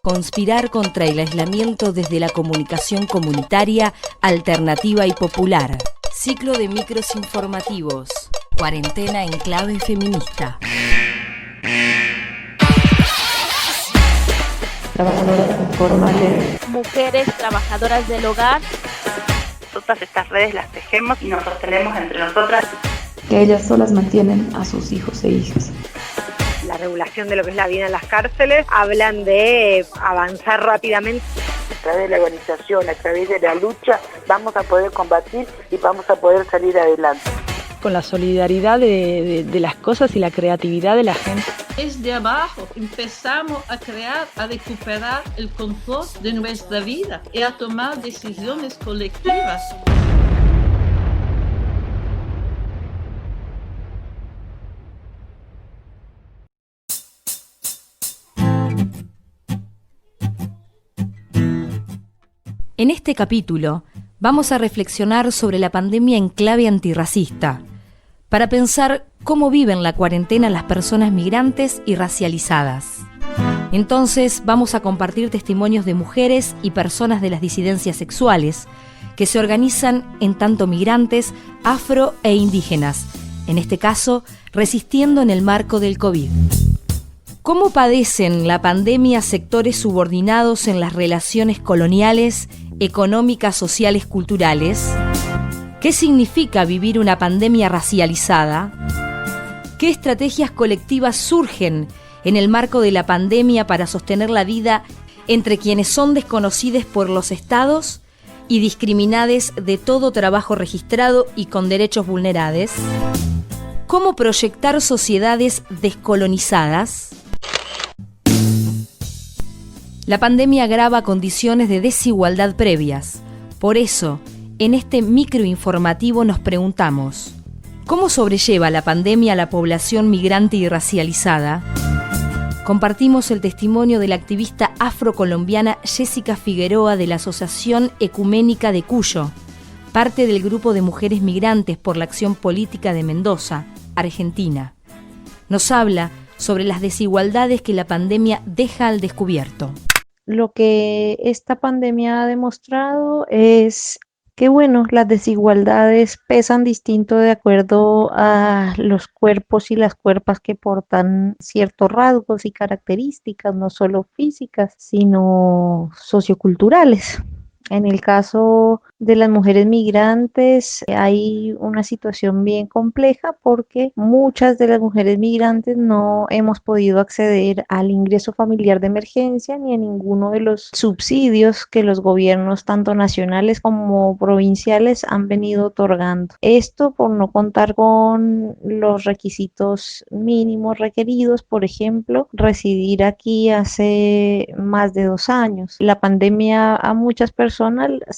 Conspirar contra el aislamiento desde la comunicación comunitaria, alternativa y popular. Ciclo de micros informativos. Cuarentena en clave feminista. Trabajadoras informales. Mujeres trabajadoras del hogar. Nosotras estas redes las tejemos y nos sostenemos entre nosotras. Que ellas solas mantienen a sus hijos e hijas. La regulación de lo que es la vida en las cárceles, hablan de avanzar rápidamente. A través de la organización, a través de la lucha, vamos a poder combatir y vamos a poder salir adelante. Con la solidaridad de las cosas y la creatividad de la gente. Desde abajo empezamos a crear, a recuperar el control de nuestra vida y a tomar decisiones colectivas. En este capítulo vamos a reflexionar sobre la pandemia en clave antirracista, para pensar cómo viven la cuarentena las personas migrantes y racializadas. Entonces vamos a compartir testimonios de mujeres y personas de las disidencias sexuales que se organizan en tanto migrantes, afro e indígenas, en este caso resistiendo en el marco del COVID. ¿Cómo padecen la pandemia sectores subordinados en las relaciones coloniales, económicas, sociales, culturales? ¿Qué significa vivir una pandemia racializada? ¿Qué estrategias colectivas surgen en el marco de la pandemia para sostener la vida entre quienes son desconocidos por los estados y discriminados de todo trabajo registrado y con derechos vulnerados? ¿Cómo proyectar sociedades descolonizadas? La pandemia agrava condiciones de desigualdad previas. Por eso, en este microinformativo nos preguntamos: ¿cómo sobrelleva la pandemia a la población migrante y racializada? Compartimos el testimonio de la activista afrocolombiana Jessica Figueroa de la Asociación Ecuménica de Cuyo, parte del grupo de mujeres migrantes por la acción política de Mendoza, Argentina. Nos habla sobre las desigualdades que la pandemia deja al descubierto. Lo que esta pandemia ha demostrado es que, las desigualdades pesan distinto de acuerdo a los cuerpos y las cuerpas que portan ciertos rasgos y características, no solo físicas, sino socioculturales. En el caso de las mujeres migrantes hay una situación bien compleja porque muchas de las mujeres migrantes no hemos podido acceder al ingreso familiar de emergencia ni a ninguno de los subsidios que los gobiernos tanto nacionales como provinciales han venido otorgando. Esto por no contar con los requisitos mínimos requeridos, por ejemplo, residir aquí hace más de 2 años. La pandemia a muchas personas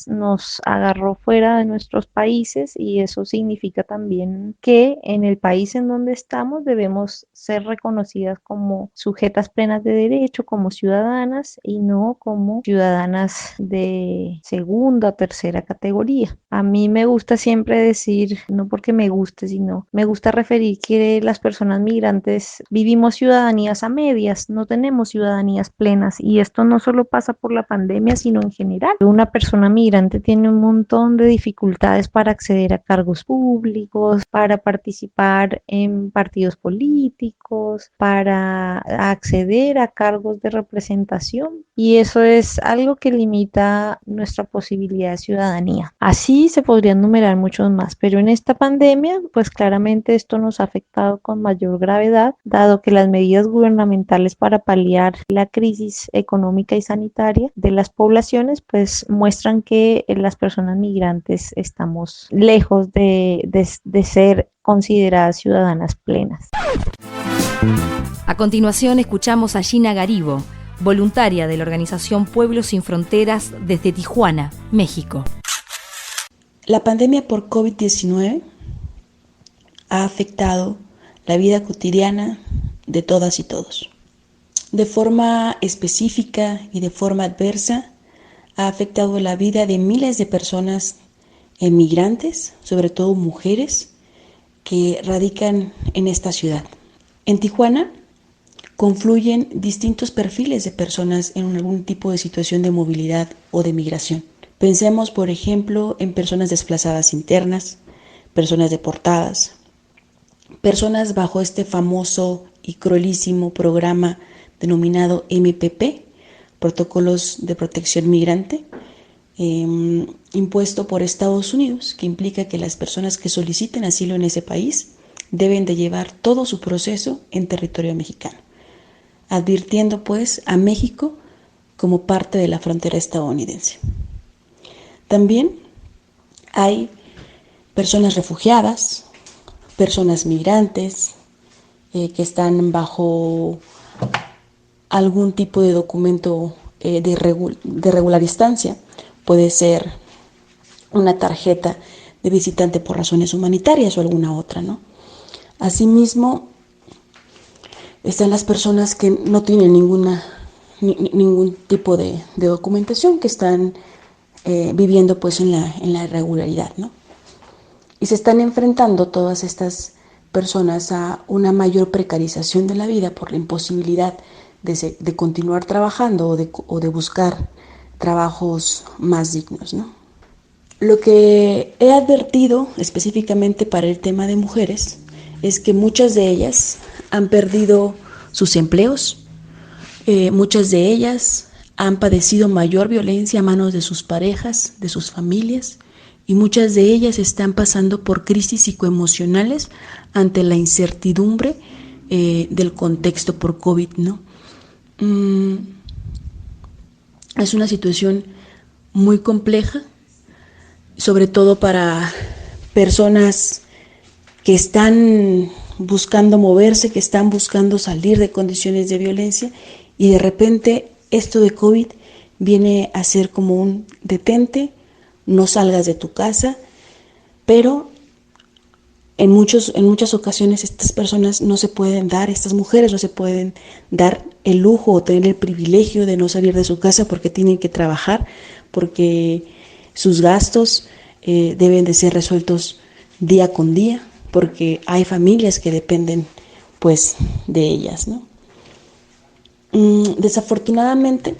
nos agarró fuera de nuestros países y eso significa también que en el país en donde estamos debemos ser reconocidas como sujetas plenas de derecho, como ciudadanas y no como ciudadanas de segunda o tercera categoría. A mí me gusta siempre decir, no porque me guste, sino me gusta referir que las personas migrantes vivimos ciudadanías a medias, no tenemos ciudadanías plenas y esto no solo pasa por la pandemia, sino en general. Una persona migrante tiene un montón de dificultades para acceder a cargos públicos, para participar en partidos políticos, para acceder a cargos de representación y eso es algo que limita nuestra posibilidad de ciudadanía. Así se podrían numerar muchos más, pero en esta pandemia, pues claramente esto nos ha afectado con mayor gravedad, dado que las medidas gubernamentales para paliar la crisis económica y sanitaria de las poblaciones, pues muestran que las personas migrantes estamos lejos de ser consideradas ciudadanas plenas. A continuación escuchamos a Gina Garibo, voluntaria de la organización Pueblos Sin Fronteras desde Tijuana, México. La pandemia por COVID-19 ha afectado la vida cotidiana de todas y todos. De forma específica y de forma adversa, ha afectado la vida de miles de personas migrantes, sobre todo mujeres, que radican en esta ciudad. En Tijuana, confluyen distintos perfiles de personas en algún tipo de situación de movilidad o de migración. Pensemos, por ejemplo, en personas desplazadas internas, personas deportadas, personas bajo este famoso y cruelísimo programa denominado MPP, Protocolos de Protección Migrante, impuesto por Estados Unidos, que implica que las personas que soliciten asilo en ese país deben de llevar todo su proceso en territorio mexicano, advirtiendo pues a México como parte de la frontera estadounidense. También hay personas refugiadas, personas migrantes que están bajo algún tipo de documento de regular estancia. Puede ser una tarjeta de visitante por razones humanitarias o alguna otra, ¿no? Asimismo, están las personas que no tienen ningún tipo de documentación, que están viviendo pues en la irregularidad, ¿no? Y se están enfrentando todas estas personas a una mayor precarización de la vida por la imposibilidad de continuar trabajando o de buscar trabajos más dignos, ¿no? Lo que he advertido específicamente para el tema de mujeres es que muchas de ellas han perdido sus empleos, muchas de ellas han padecido mayor violencia a manos de sus parejas, de sus familias, y muchas de ellas están pasando por crisis psicoemocionales ante la incertidumbre del contexto por COVID, ¿no? Es una situación muy compleja, sobre todo para personas que están buscando moverse, que están buscando salir de condiciones de violencia, y de repente esto de COVID viene a ser como un detente, no salgas de tu casa, pero en muchas ocasiones estas personas no se pueden dar, estas mujeres no se pueden dar el lujo o tener el privilegio de no salir de su casa porque tienen que trabajar, porque sus gastos deben de ser resueltos día con día, porque hay familias que dependen pues de ellas, ¿no? Desafortunadamente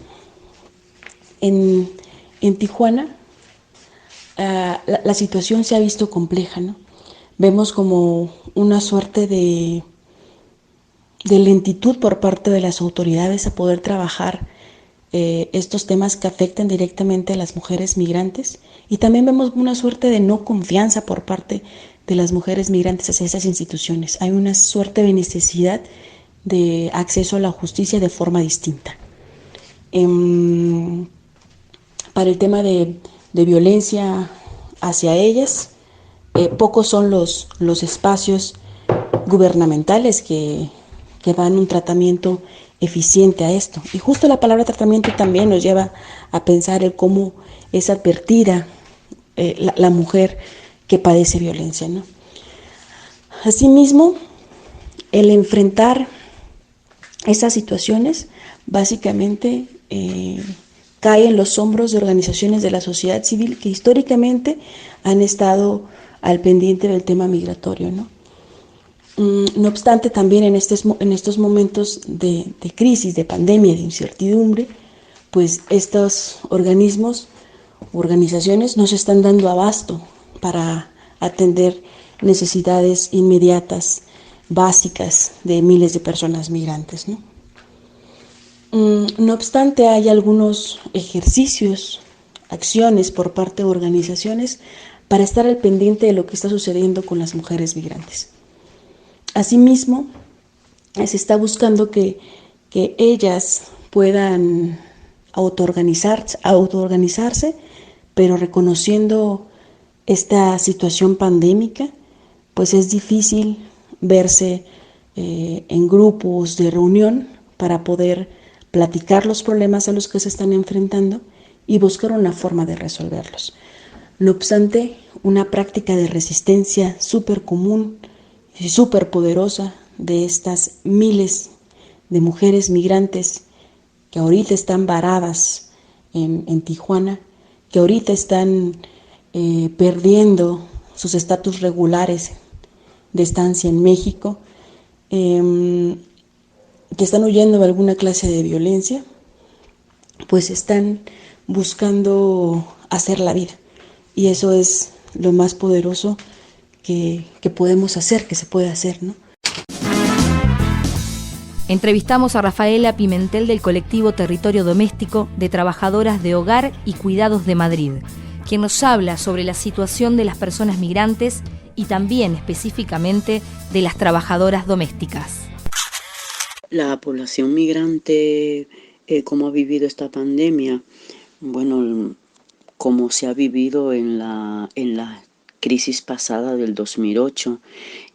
en Tijuana la situación se ha visto compleja, ¿no? Vemos como una suerte de lentitud por parte de las autoridades a poder trabajar estos temas que afectan directamente a las mujeres migrantes, y también vemos una suerte de no confianza por parte de las mujeres migrantes hacia esas instituciones. Hay una suerte de necesidad de acceso a la justicia de forma distinta. Para el tema de violencia hacia ellas, pocos son los espacios gubernamentales que dan un tratamiento eficiente a esto. Y justo la palabra tratamiento también nos lleva a pensar en cómo es advertida la mujer que padece violencia, ¿no? Asimismo, el enfrentar esas situaciones básicamente cae en los hombros de organizaciones de la sociedad civil que históricamente han estado al pendiente del tema migratorio, ¿no? No obstante, también en estos momentos de crisis, de pandemia, de incertidumbre, pues estos organizaciones no se están dando abasto para atender necesidades inmediatas, básicas de miles de personas migrantes, ¿no? No obstante, hay algunos ejercicios, acciones por parte de organizaciones para estar al pendiente de lo que está sucediendo con las mujeres migrantes. Asimismo, se está buscando que ellas puedan autoorganizarse, pero reconociendo esta situación pandémica, pues es difícil verse en grupos de reunión para poder platicar los problemas a los que se están enfrentando y buscar una forma de resolverlos. No obstante, una práctica de resistencia súper común y súper poderosa de estas miles de mujeres migrantes que ahorita están varadas en Tijuana, que ahorita están perdiendo sus estatus regulares de estancia en México, que están huyendo de alguna clase de violencia, pues están buscando hacer la vida. Y eso es lo más poderoso que podemos hacer, que se puede hacer, ¿no? Entrevistamos a Rafaela Pimentel del colectivo Territorio Doméstico de Trabajadoras de Hogar y Cuidados de Madrid, quien nos habla sobre la situación de las personas migrantes y también específicamente de las trabajadoras domésticas. La población migrante, ¿cómo ha vivido esta pandemia? Bueno, como se ha vivido en la crisis pasada del 2008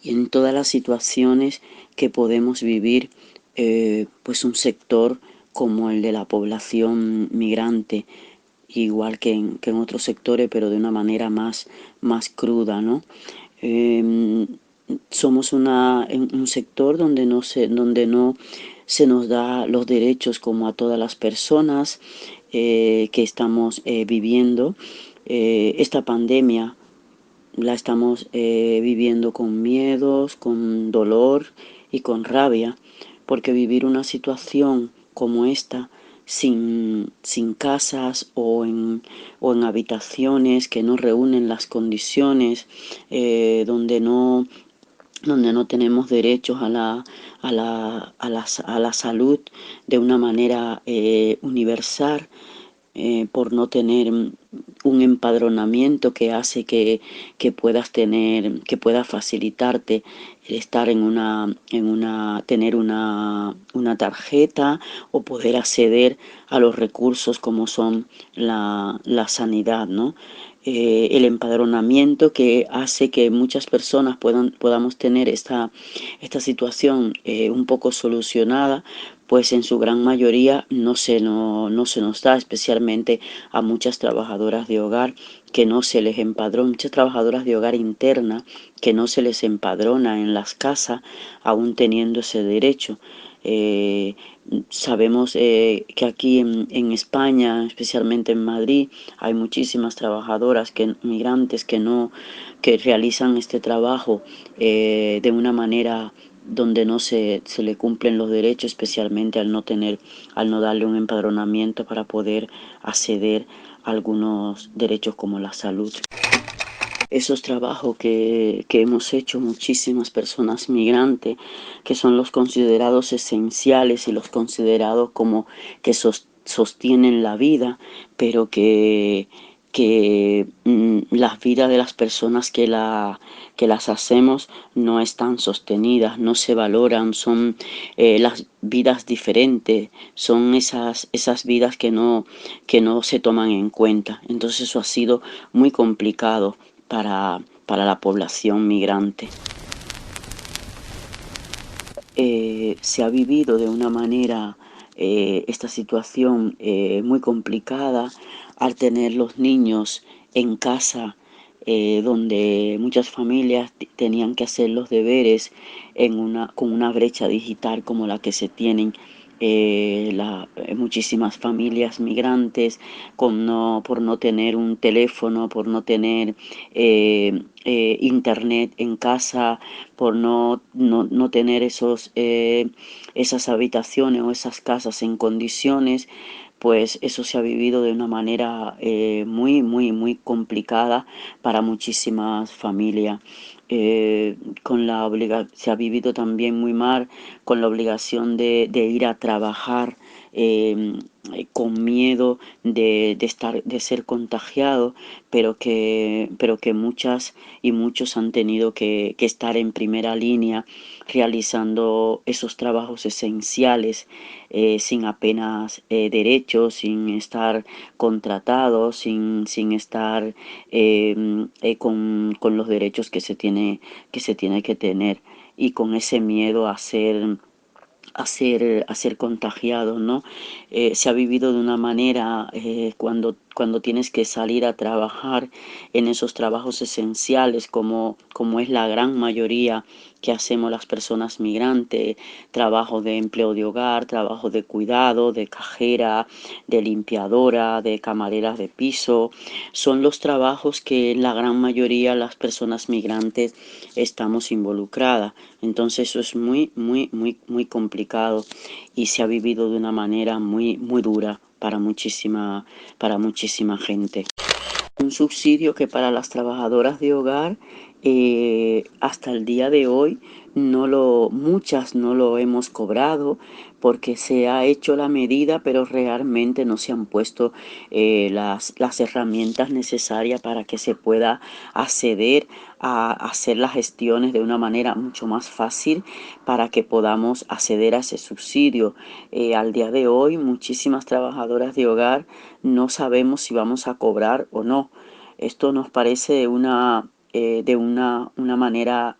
y en todas las situaciones que podemos vivir, pues un sector como el de la población migrante, igual que en otros sectores, pero de una manera más cruda, ¿no? Somos un sector donde no se nos da los derechos como a todas las personas que estamos viviendo. Esta pandemia la estamos viviendo con miedos, con dolor y con rabia, porque vivir una situación como esta sin casas o en habitaciones que no reúnen las condiciones, donde no tenemos derechos a la salud de una manera universal, por no tener un empadronamiento que hace que pueda facilitarte el estar tener una tarjeta o poder acceder a los recursos como son la sanidad, ¿no? El empadronamiento que hace que muchas personas podamos tener esta situación un poco solucionada, pues en su gran mayoría no se nos da, especialmente a muchas trabajadoras de hogar que no se les empadrona, muchas trabajadoras de hogar interna que no se les empadrona en las casas, aún teniendo ese derecho. Sabemos que aquí en España, especialmente en Madrid, hay muchísimas trabajadoras migrantes que realizan este trabajo de una manera donde no se le cumplen los derechos, especialmente al no darle un empadronamiento para poder acceder a algunos derechos como la salud. Esos trabajos que hemos hecho muchísimas personas migrantes, que son los considerados esenciales y los considerados como que sostienen la vida, pero que las vidas de las personas que las hacemos no están sostenidas, no se valoran, son las vidas diferentes, son esas vidas que no se toman en cuenta. Entonces eso ha sido muy complicado para la población migrante. Se ha vivido de una manera esta situación muy complicada al tener los niños en casa, donde muchas familias tenían que hacer los deberes con una brecha digital como la que se tienen muchísimas familias migrantes por no tener un teléfono, por no tener internet en casa, por no tener esas habitaciones o esas casas en condiciones. Pues eso se ha vivido de una manera muy complicada para muchísimas familias. Se ha vivido también muy mal con la obligación de ir a trabajar, con miedo de ser contagiado, pero que muchas y muchos han tenido que estar en primera línea realizando esos trabajos esenciales, sin apenas derechos, sin estar contratados, sin estar con los derechos que se tiene que tener, y con ese miedo a ser contagiados, ¿no? Se ha vivido de una manera cuando cuando tienes que salir a trabajar en esos trabajos esenciales como es la gran mayoría que hacemos las personas migrantes, trabajo de empleo de hogar, trabajo de cuidado, de cajera, de limpiadora, de camareras de piso. Son los trabajos que la gran mayoría las personas migrantes estamos involucradas. Entonces eso es muy complicado y se ha vivido de una manera muy dura para muchísima gente. Un subsidio que para las trabajadoras de hogar hasta el día de hoy muchas no lo hemos cobrado porque se ha hecho la medida, pero realmente no se han puesto las herramientas necesarias para que se pueda acceder a hacer las gestiones de una manera mucho más fácil para que podamos acceder a ese subsidio. Al día de hoy muchísimas trabajadoras de hogar no sabemos si vamos a cobrar o no. Esto nos parece de una manera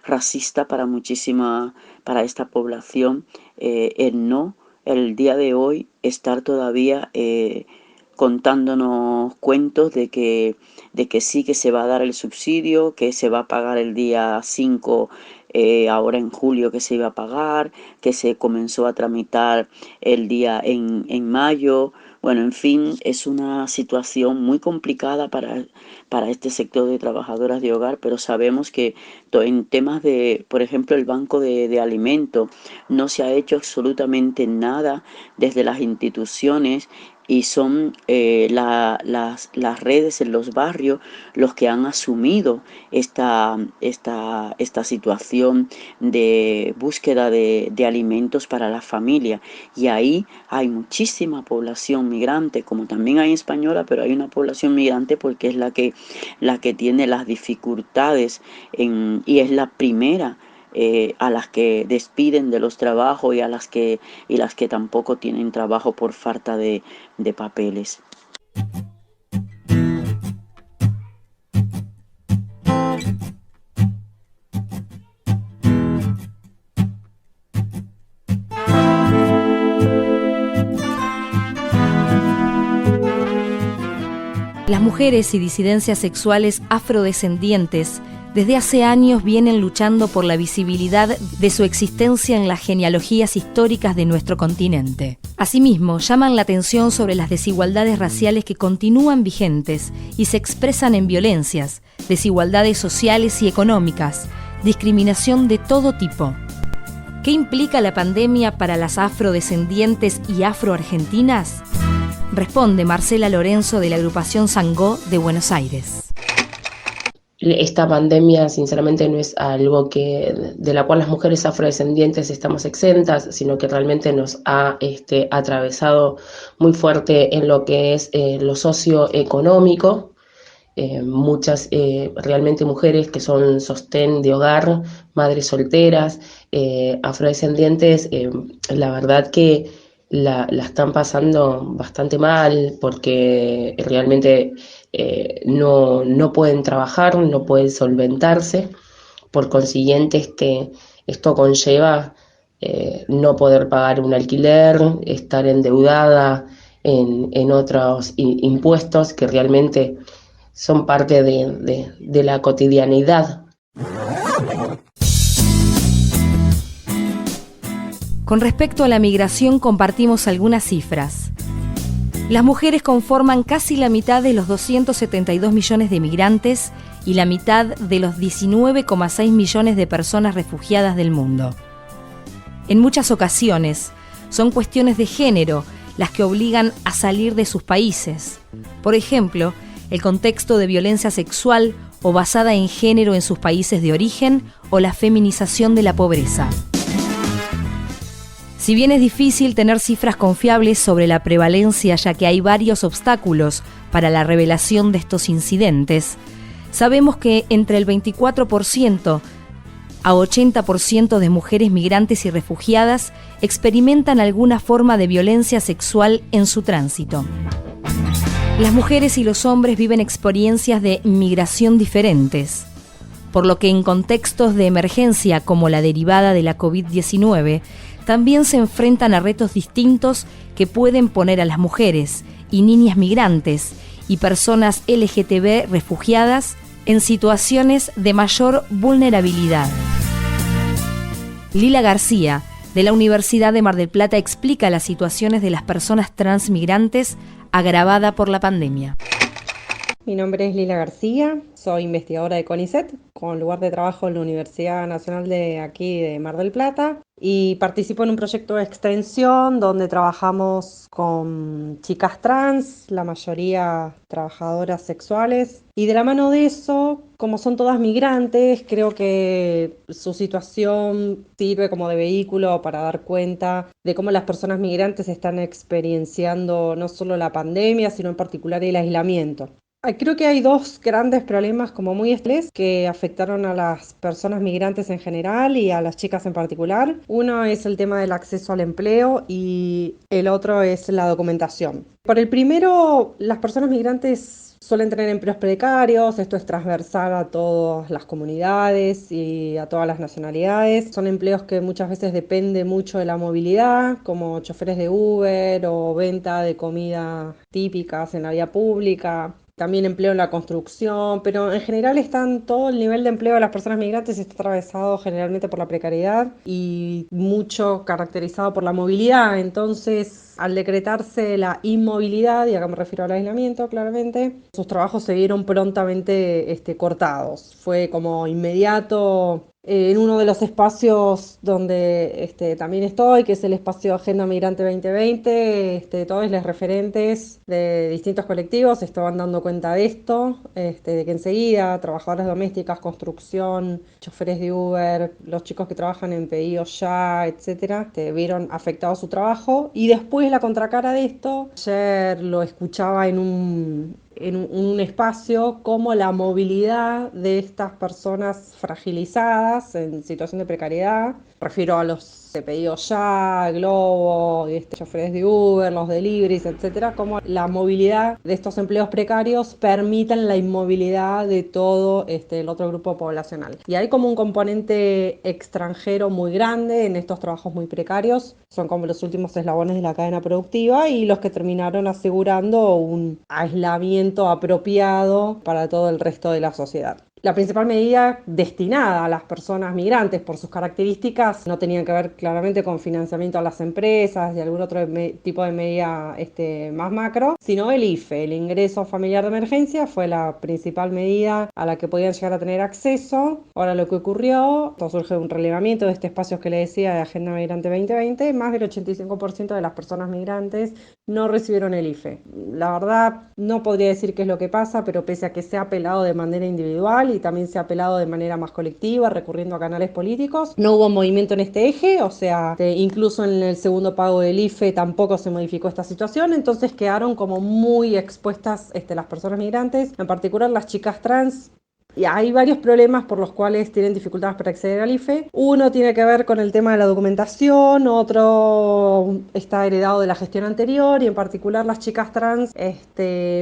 racista para esta población, el día de hoy estar todavía contándonos cuentos de que sí, que se va a dar el subsidio, que se va a pagar el día 5, ahora en julio que se iba a pagar, que se comenzó a tramitar el día en mayo. Bueno, en fin, es una situación muy complicada para este sector de trabajadoras de hogar, pero sabemos que en temas de, por ejemplo, el banco de alimentos, no se ha hecho absolutamente nada desde las instituciones y son las redes en los barrios los que han asumido esta situación de búsqueda de alimentos para la familia. Y ahí hay muchísima población migrante, como también hay española, pero hay una población migrante porque es la que tiene las dificultades y es la primera a las que despiden de los trabajos y las que tampoco tienen trabajo por falta de papeles. Las mujeres y disidencias sexuales afrodescendientes desde hace años vienen luchando por la visibilidad de su existencia en las genealogías históricas de nuestro continente. Asimismo, llaman la atención sobre las desigualdades raciales que continúan vigentes y se expresan en violencias, desigualdades sociales y económicas, discriminación de todo tipo. ¿Qué implica la pandemia para las afrodescendientes y afroargentinas? Responde Marcela Lorenzo de la agrupación Sangó de Buenos Aires. Esta pandemia sinceramente no es algo de la cual las mujeres afrodescendientes estamos exentas, sino que realmente nos ha atravesado muy fuerte en lo que es lo socioeconómico. Muchas realmente mujeres que son sostén de hogar, madres solteras, afrodescendientes, la verdad que la están pasando bastante mal porque realmente no pueden trabajar, no pueden solventarse. Por consiguiente, esto conlleva no poder pagar un alquiler, estar endeudada en otros impuestos que realmente son parte de la cotidianidad. Con respecto a la migración compartimos algunas cifras. Las mujeres conforman casi la mitad de los 272 millones de migrantes y la mitad de los 19,6 millones de personas refugiadas del mundo. En muchas ocasiones, son cuestiones de género las que obligan a salir de sus países. Por ejemplo, el contexto de violencia sexual o basada en género en sus países de origen o la feminización de la pobreza. Si bien es difícil tener cifras confiables sobre la prevalencia, ya que hay varios obstáculos para la revelación de estos incidentes, sabemos que entre el 24% a 80% de mujeres migrantes y refugiadas experimentan alguna forma de violencia sexual en su tránsito. Las mujeres y los hombres viven experiencias de migración diferentes, por lo que en contextos de emergencia como la derivada de la COVID-19, también se enfrentan a retos distintos que pueden poner a las mujeres y niñas migrantes y personas LGTB refugiadas en situaciones de mayor vulnerabilidad. Lila García, de la Universidad de Mar del Plata, explica las situaciones de las personas transmigrantes agravada por la pandemia. Mi nombre es Lila García, soy investigadora de CONICET, con lugar de trabajo en la Universidad Nacional de aquí de Mar del Plata, y participo en un proyecto de extensión donde trabajamos con chicas trans, la mayoría trabajadoras sexuales, y de la mano de eso, como son todas migrantes, creo que su situación sirve como de vehículo para dar cuenta de cómo las personas migrantes están experienciando no solo la pandemia, sino en particular el aislamiento. Creo que hay dos grandes problemas como muy estrés que afectaron a las personas migrantes en general y a las chicas en particular. Uno es el tema del acceso al empleo y el otro es la documentación. Por el primero, las personas migrantes suelen tener empleos precarios, esto es transversal a todas las comunidades y a todas las nacionalidades. Son empleos que muchas veces dependen mucho de la movilidad, como choferes de Uber o venta de comida típicas en la vía pública. También empleo en la construcción, pero en general todo el nivel de empleo de las personas migrantes está atravesado generalmente por la precariedad y mucho caracterizado por la movilidad. Entonces, al decretarse la inmovilidad, y acá me refiero al aislamiento claramente, sus trabajos se vieron prontamente cortados. Fue como inmediato. En uno de los espacios donde también estoy, que es el espacio Agenda Migrante 2020, todos los referentes de distintos colectivos estaban dando cuenta de esto, de que enseguida trabajadoras domésticas, construcción, choferes de Uber, los chicos que trabajan en pedidos ya, etcétera, vieron afectado su trabajo. Y después la contracara de esto, ayer lo escuchaba en un espacio, como la movilidad de estas personas fragilizadas en situación de precariedad, refiero a los de pedidos ya, Globo, choferes de Uber, los deliveries, etcétera, como la movilidad de estos empleos precarios permiten la inmovilidad de todo el otro grupo poblacional. Y hay como un componente extranjero muy grande en estos trabajos muy precarios, son como los últimos eslabones de la cadena productiva y los que terminaron asegurando un aislamiento apropiado para todo el resto de la sociedad. La principal medida destinada a las personas migrantes por sus características no tenían que ver claramente con financiamiento a las empresas y algún otro tipo de medida más macro, sino el IFE, el ingreso familiar de emergencia, fue la principal medida a la que podían llegar a tener acceso. Ahora lo que ocurrió, todo surge de un relevamiento de espacio que le decía de Agenda Migrante 2020, más del 85% de las personas migrantes no recibieron el IFE. La verdad, no podría decir qué es lo que pasa, pero pese a que se ha apelado de manera individual y también se ha apelado de manera más colectiva, recurriendo a canales políticos, no hubo movimiento en este eje, o sea, incluso en el segundo pago del IFE tampoco se modificó esta situación, entonces quedaron como muy expuestas las personas migrantes, en particular las chicas trans. Y hay varios problemas por los cuales tienen dificultades para acceder al IFE. Uno tiene que ver con el tema de la documentación, otro está heredado de la gestión anterior y en particular las chicas trans,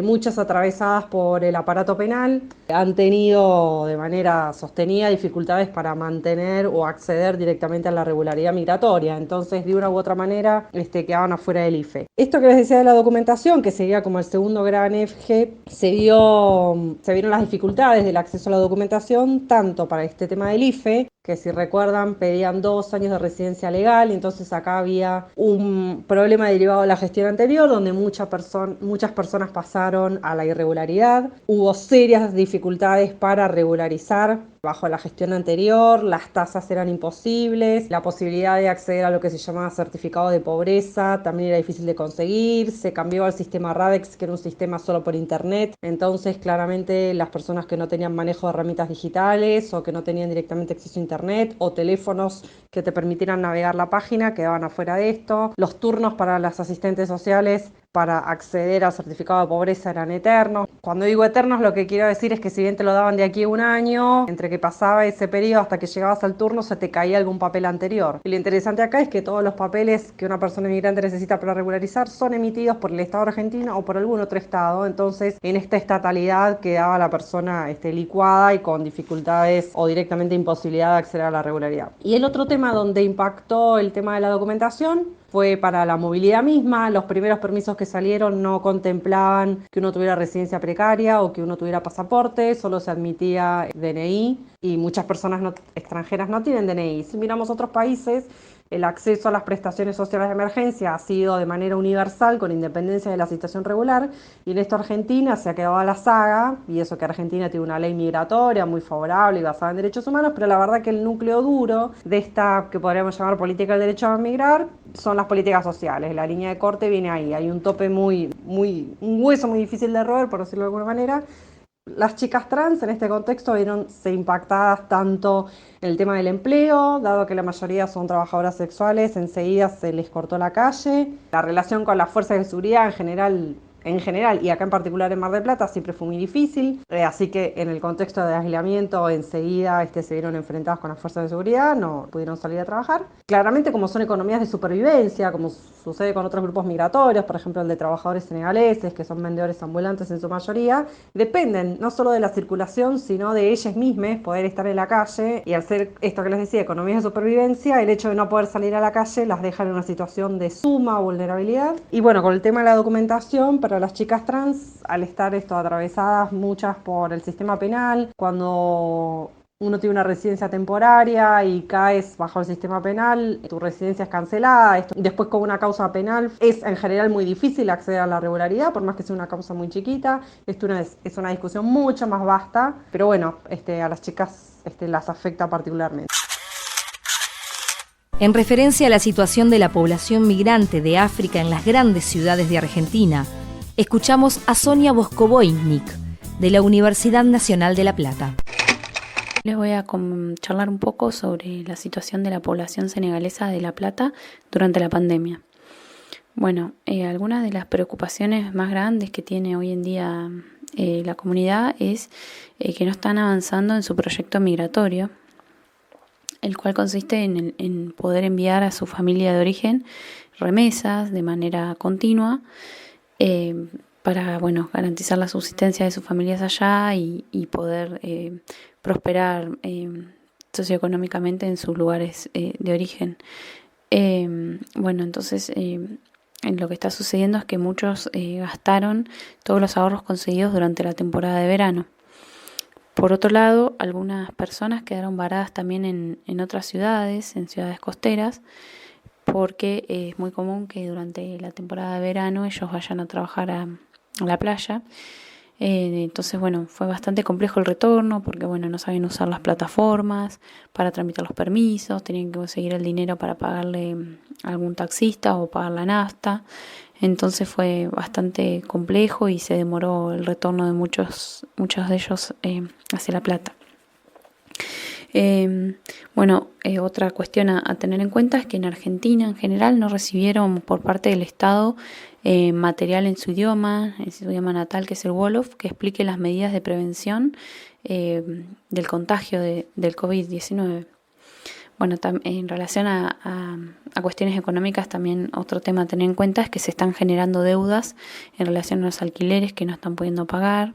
muchas atravesadas por el aparato penal, han tenido de manera sostenida dificultades para mantener o acceder directamente a la regularidad migratoria. Entonces, de una u otra manera, quedaban afuera del IFE. Esto que les decía de la documentación, que sería como el segundo gran eje, se vieron las dificultades del acceso a la documentación, tanto para este tema del IFE, que si recuerdan pedían 2 años de residencia legal, y entonces acá había un problema derivado de la gestión anterior, donde muchas personas pasaron a la irregularidad. Hubo serias dificultades para regularizar bajo la gestión anterior, las tasas eran imposibles, la posibilidad de acceder a lo que se llamaba certificado de pobreza también era difícil de conseguir, se cambió al sistema RADEX, que era un sistema solo por internet, entonces claramente las personas que no tenían manejo de herramientas digitales o que no tenían directamente acceso a internet o teléfonos que te permitieran navegar la página quedaban afuera de esto. Los turnos para las asistentes sociales para acceder al certificado de pobreza eran eternos. Cuando digo eternos, lo que quiero decir es que si bien te lo daban de aquí a un año, entre que pasaba ese periodo hasta que llegabas al turno se te caía algún papel anterior. Y lo interesante acá es que todos los papeles que una persona inmigrante necesita para regularizar son emitidos por el Estado argentino o por algún otro Estado. Entonces, en esta estatalidad quedaba la persona licuada y con dificultades o directamente imposibilidad de acceder a la regularidad. Y el otro tema donde impactó el tema de la documentación fue para la movilidad misma. Los primeros permisos que salieron no contemplaban que uno tuviera residencia precaria o que uno tuviera pasaporte, solo se admitía DNI y muchas personas extranjeras no tienen DNI. Si miramos otros países, el acceso a las prestaciones sociales de emergencia ha sido de manera universal con independencia de la situación regular, y en esto Argentina se ha quedado a la saga, y eso que Argentina tiene una ley migratoria muy favorable y basada en derechos humanos, pero la verdad que el núcleo duro de esta que podríamos llamar política del derecho a migrar son las políticas sociales. La línea de corte viene ahí, hay un tope un hueso muy difícil de roer, por decirlo de alguna manera. Las chicas trans en este contexto vieronse impactadas tanto en el tema del empleo, dado que la mayoría son trabajadoras sexuales, enseguida se les cortó la calle. La relación con las fuerzas de seguridad en general y acá en particular en Mar del Plata siempre fue muy difícil, así que en el contexto de aislamiento enseguida se vieron enfrentados con las fuerzas de seguridad, no pudieron salir a trabajar. Claramente, como son economías de supervivencia, como sucede con otros grupos migratorios, por ejemplo el de trabajadores senegaleses, que son vendedores ambulantes en su mayoría, dependen no solo de la circulación, sino de ellas mismas poder estar en la calle, y al ser esto que les decía, economías de supervivencia, el hecho de no poder salir a la calle las deja en una situación de suma vulnerabilidad. Y bueno, con el tema de la documentación, para las chicas trans, al estar atravesadas muchas por el sistema penal, cuando uno tiene una residencia temporaria y caes bajo el sistema penal, tu residencia es cancelada. Después, con una causa penal, es en general muy difícil acceder a la regularidad, por más que sea una causa muy chiquita. Esto es una discusión mucho más vasta, pero bueno, a las chicas las afecta particularmente. En referencia a la situación de la población migrante de África en las grandes ciudades de Argentina, escuchamos a Sonia Boscovoynik, de la Universidad Nacional de La Plata. Les voy a charlar un poco sobre la situación de la población senegalesa de La Plata durante la pandemia. Bueno, algunas de las preocupaciones más grandes que tiene hoy en día la comunidad es que no están avanzando en su proyecto migratorio, el cual consiste en poder enviar a su familia de origen remesas de manera continua para garantizar la subsistencia de sus familias allá y poder prosperar socioeconómicamente en sus lugares de origen. Entonces lo que está sucediendo es que muchos gastaron todos los ahorros conseguidos durante la temporada de verano. Por otro lado, algunas personas quedaron varadas también en otras ciudades, en ciudades costeras, porque es muy común que durante la temporada de verano ellos vayan a trabajar a la playa. Entonces, fue bastante complejo el retorno porque, no sabían usar las plataformas para tramitar los permisos, tenían que conseguir el dinero para pagarle a algún taxista o pagar la nafta. Entonces fue bastante complejo y se demoró el retorno de muchos de ellos hacia La Plata. Otra cuestión a tener en cuenta es que en Argentina en general no recibieron por parte del Estado material en su idioma natal, que es el Wolof, que explique las medidas de prevención del contagio del COVID-19. En relación a cuestiones económicas, también otro tema a tener en cuenta es que se están generando deudas en relación a los alquileres que no están pudiendo pagar.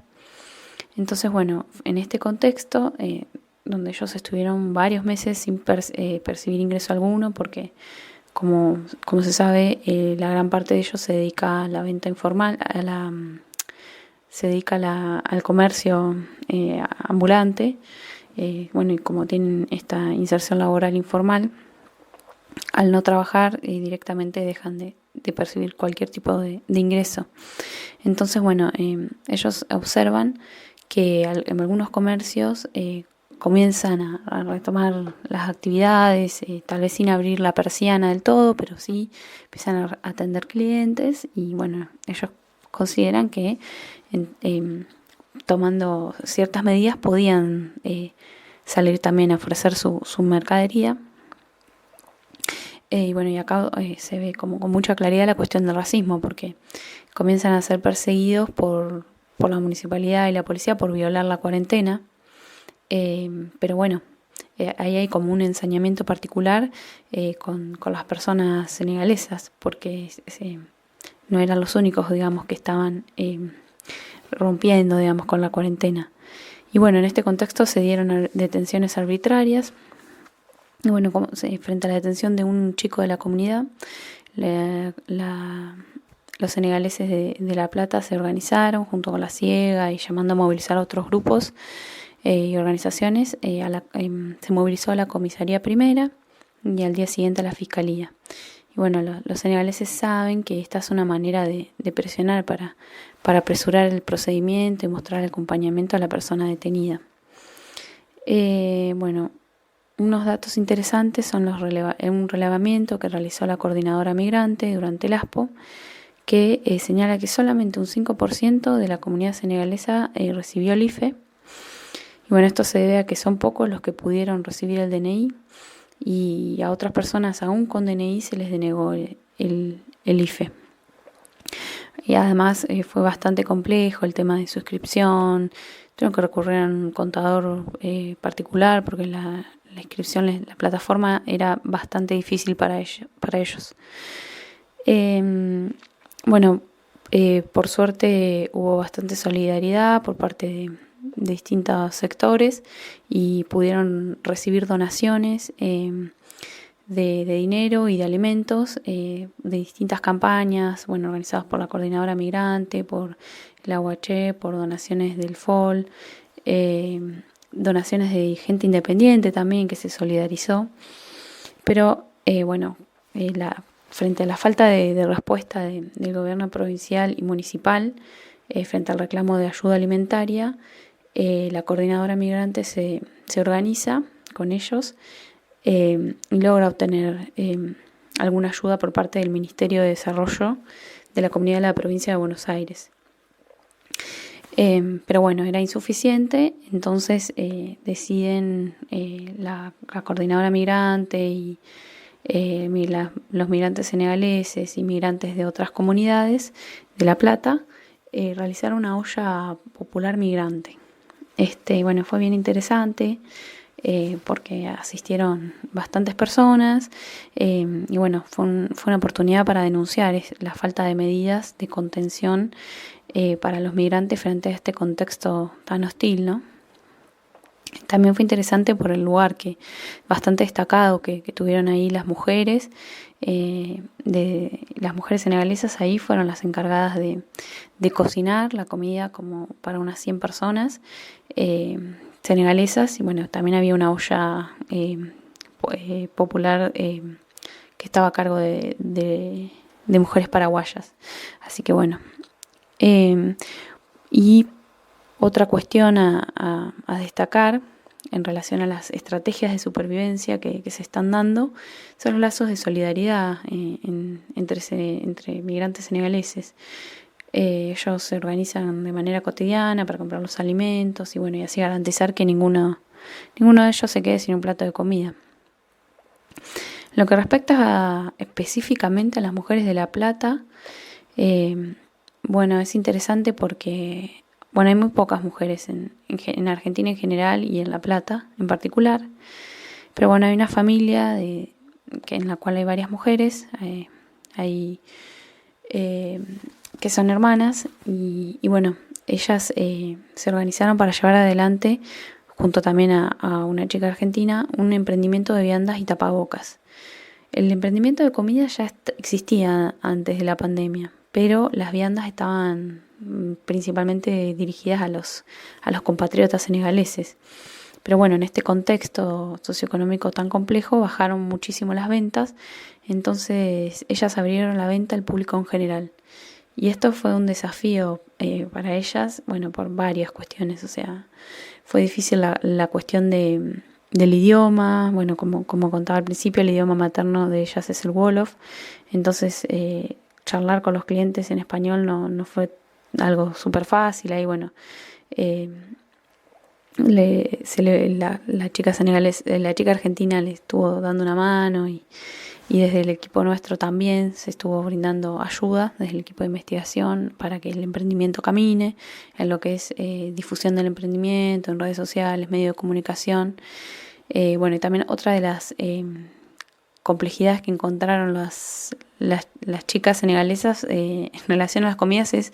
Entonces, en este contexto, donde ellos estuvieron varios meses sin percibir ingreso alguno, porque como se sabe, la gran parte de ellos se dedica a la venta informal, al comercio ambulante. Y como tienen esta inserción laboral informal, al no trabajar directamente dejan de percibir cualquier tipo de ingreso. Entonces, ellos observan que en algunos comercios comienzan a retomar las actividades, tal vez sin abrir la persiana del todo, pero sí empiezan a atender clientes y ellos consideran que tomando ciertas medidas podían salir también a ofrecer su mercadería. Y acá se ve como con mucha claridad la cuestión del racismo, porque comienzan a ser perseguidos por la municipalidad y la policía por violar la cuarentena. Pero ahí hay como un ensañamiento particular con las personas senegalesas, porque no eran los únicos, que estaban rompiendo, con la cuarentena. Y en este contexto se dieron detenciones arbitrarias Y bueno, frente a la detención de un chico de la comunidad, los senegaleses de La Plata se organizaron junto con la Ciega y llamando a movilizar a otros grupos y organizaciones. Se movilizó a la comisaría primera y al día siguiente a la fiscalía. Y bueno, los senegaleses saben que esta es una manera de presionar para apresurar el procedimiento y mostrar el acompañamiento a la persona detenida. Bueno, unos datos interesantes son un relevamiento que realizó la coordinadora migrante durante el ASPO, que señala que solamente un 5% de la comunidad senegalesa recibió el IFE. Y bueno, esto se debe a que son pocos los que pudieron recibir el DNI y a otras personas aún con DNI se les denegó el IFE. Y además fue bastante complejo el tema de suscripción, tuvieron que recurrir a un contador particular porque la inscripción, la plataforma era bastante difícil para ellos. Bueno, por suerte hubo bastante solidaridad por parte de distintos sectores y pudieron recibir donaciones de dinero y de alimentos de distintas campañas, bueno, organizadas por la Coordinadora Migrante, por la UH, por donaciones del FOL, donaciones de gente independiente también que se solidarizó. Pero bueno, frente a la falta de respuesta del gobierno provincial y municipal frente al reclamo de ayuda alimentaria, la Coordinadora Migrante se organiza con ellos y logra obtener alguna ayuda por parte del Ministerio de Desarrollo de la Comunidad de la Provincia de Buenos Aires. Pero bueno, era insuficiente, entonces deciden la Coordinadora Migrante y los migrantes senegaleses y migrantes de otras comunidades de La Plata realizar una olla popular migrante. Bueno, fue bien interesante porque asistieron bastantes personas y bueno, fue una oportunidad para denunciar la falta de medidas de contención para los migrantes frente a este contexto tan hostil, ¿no? También fue interesante por el lugar bastante destacado que tuvieron ahí las mujeres. Las mujeres senegalesas ahí fueron las encargadas de cocinar la comida como para unas 100 personas senegalesas. Y bueno, también había una olla popular que estaba a cargo de mujeres paraguayas. Así que bueno. Y otra cuestión a destacar en relación a las estrategias de supervivencia que se están dando son los lazos de solidaridad entre migrantes senegaleses. Ellos se organizan de manera cotidiana para comprar los alimentos y bueno, y así garantizar que ninguno de ellos se quede sin un plato de comida. Lo que respecta específicamente a las mujeres de La Plata, bueno, es interesante porque bueno, hay muy pocas mujeres en Argentina en general y en La Plata en particular, pero bueno, hay una familia en la cual hay varias mujeres, que son hermanas y bueno, ellas se organizaron para llevar adelante, junto también a una chica argentina, un emprendimiento de viandas y tapabocas. El emprendimiento de comida ya existía antes de la pandemia, pero las viandas estaban principalmente dirigidas a los compatriotas senegaleses. Pero bueno, en este contexto socioeconómico tan complejo bajaron muchísimo las ventas, entonces ellas abrieron la venta al público en general. Y esto fue un desafío para ellas, bueno, por varias cuestiones. O sea, fue difícil la cuestión del idioma. Bueno, como contaba al principio, el idioma materno de ellas es el Wolof. Entonces, charlar con los clientes en español no fue algo súper fácil. Ahí, bueno, la chica senegalesa, la chica argentina le estuvo dando una mano y desde el equipo nuestro también se estuvo brindando ayuda desde el equipo de investigación para que el emprendimiento camine en lo que es difusión del emprendimiento en redes sociales, medios de comunicación. Bueno, y también otra de las complejidades que encontraron las chicas senegalesas en relación a las comidas es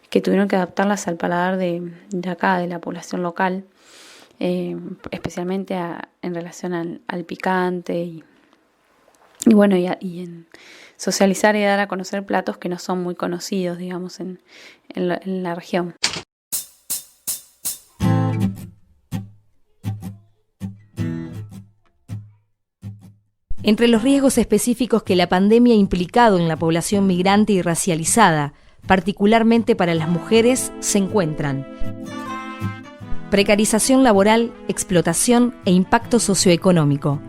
que tuvieron que adaptarlas al paladar de acá, de la población local. especialmente en relación al picante y bueno, y en socializar y dar a conocer platos que no son muy conocidos, digamos, en la región. Entre los riesgos específicos que la pandemia ha implicado en la población migrante y racializada, particularmente para las mujeres, se encuentran precarización laboral, explotación e impacto socioeconómico.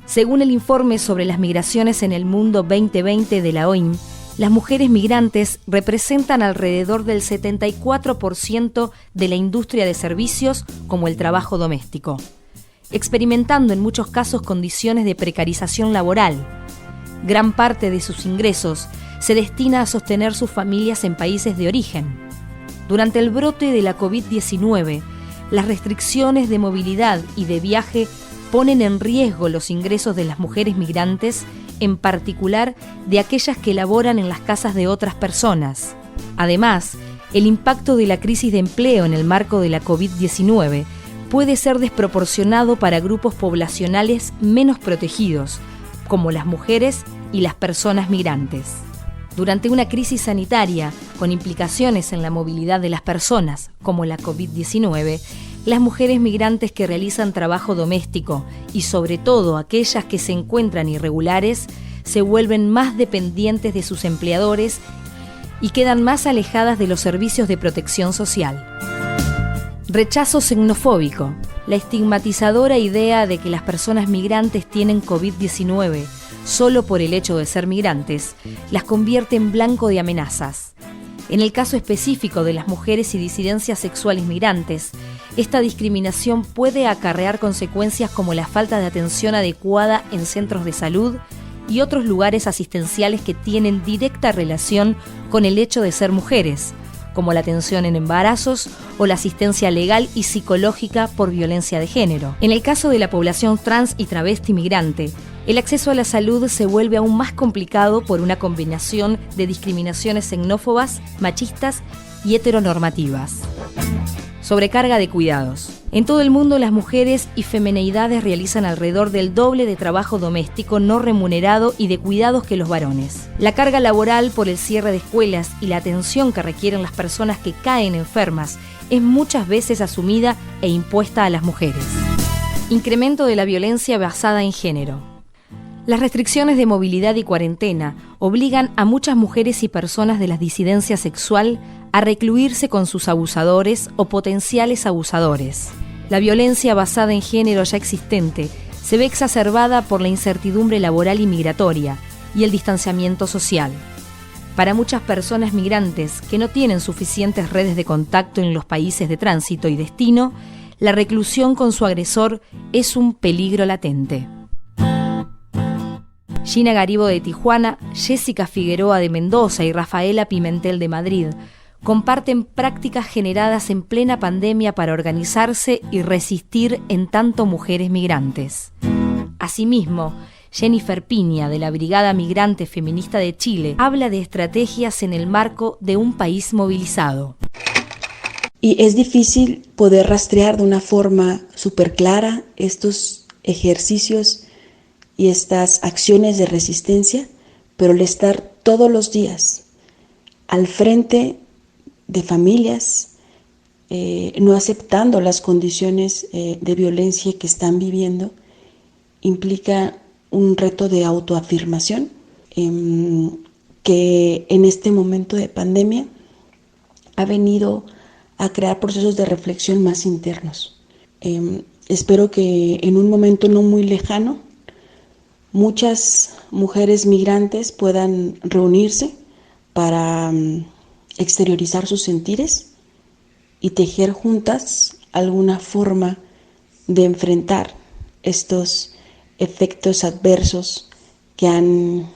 Según el informe sobre las migraciones en el mundo 2020 de la OIM, las mujeres migrantes representan alrededor del 74% de la industria de servicios como el trabajo doméstico, experimentando en muchos casos condiciones de precarización laboral. Gran parte de sus ingresos se destina a sostener sus familias en países de origen. Durante el brote de la COVID-19, las restricciones de movilidad y de viaje ponen en riesgo los ingresos de las mujeres migrantes, en particular de aquellas que laboran en las casas de otras personas. Además, el impacto de la crisis de empleo en el marco de la COVID-19 puede ser desproporcionado para grupos poblacionales menos protegidos, como las mujeres y las personas migrantes. Durante una crisis sanitaria, con implicaciones en la movilidad de las personas, como la COVID-19, las mujeres migrantes que realizan trabajo doméstico, y sobre todo aquellas que se encuentran irregulares, se vuelven más dependientes de sus empleadores y quedan más alejadas de los servicios de protección social. Rechazo xenofóbico. La estigmatizadora idea de que las personas migrantes tienen COVID-19 solo por el hecho de ser migrantes las convierte en blanco de amenazas. En el caso específico de las mujeres y disidencias sexuales migrantes, esta discriminación puede acarrear consecuencias como la falta de atención adecuada en centros de salud y otros lugares asistenciales que tienen directa relación con el hecho de ser mujeres, como la atención en embarazos o la asistencia legal y psicológica por violencia de género. En el caso de la población trans y travesti migrante, el acceso a la salud se vuelve aún más complicado por una combinación de discriminaciones xenófobas, machistas y heteronormativas. Sobrecarga de cuidados. En todo el mundo, las mujeres y femeneidades realizan alrededor del doble de trabajo doméstico no remunerado y de cuidados que los varones. La carga laboral por el cierre de escuelas y la atención que requieren las personas que caen enfermas es muchas veces asumida e impuesta a las mujeres. Incremento de la violencia basada en género. Las restricciones de movilidad y cuarentena obligan a muchas mujeres y personas de la disidencia sexual a recluirse con sus abusadores o potenciales abusadores. La violencia basada en género ya existente se ve exacerbada por la incertidumbre laboral y migratoria y el distanciamiento social. Para muchas personas migrantes que no tienen suficientes redes de contacto en los países de tránsito y destino, la reclusión con su agresor es un peligro latente. Gina Garibo de Tijuana, Jessica Figueroa de Mendoza y Rafaela Pimentel de Madrid comparten prácticas generadas en plena pandemia para organizarse y resistir en tanto mujeres migrantes. Asimismo, Jennifer Piña, de la Brigada Migrante Feminista de Chile, habla de estrategias en el marco de un país movilizado. Y es difícil poder rastrear de una forma súper clara estos ejercicios y estas acciones de resistencia, pero el estar todos los días al frente de familias, no aceptando las condiciones de violencia que están viviendo, implica un reto de autoafirmación que en este momento de pandemia ha venido a crear procesos de reflexión más internos. Espero que en un momento no muy lejano muchas mujeres migrantes puedan reunirse para exteriorizar sus sentires y tejer juntas alguna forma de enfrentar estos efectos adversos que han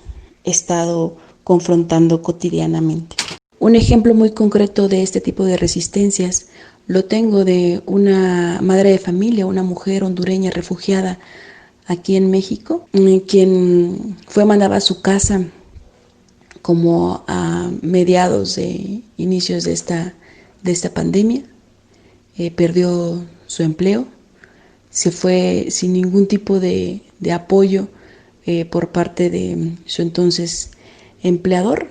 estado confrontando cotidianamente. Un ejemplo muy concreto de este tipo de resistencias lo tengo de una madre de familia, una mujer hondureña refugiada aquí en México, quien fue mandada a su casa como a mediados de inicios de esta pandemia. Perdió su empleo, se fue sin ningún tipo de apoyo por parte de su entonces empleador,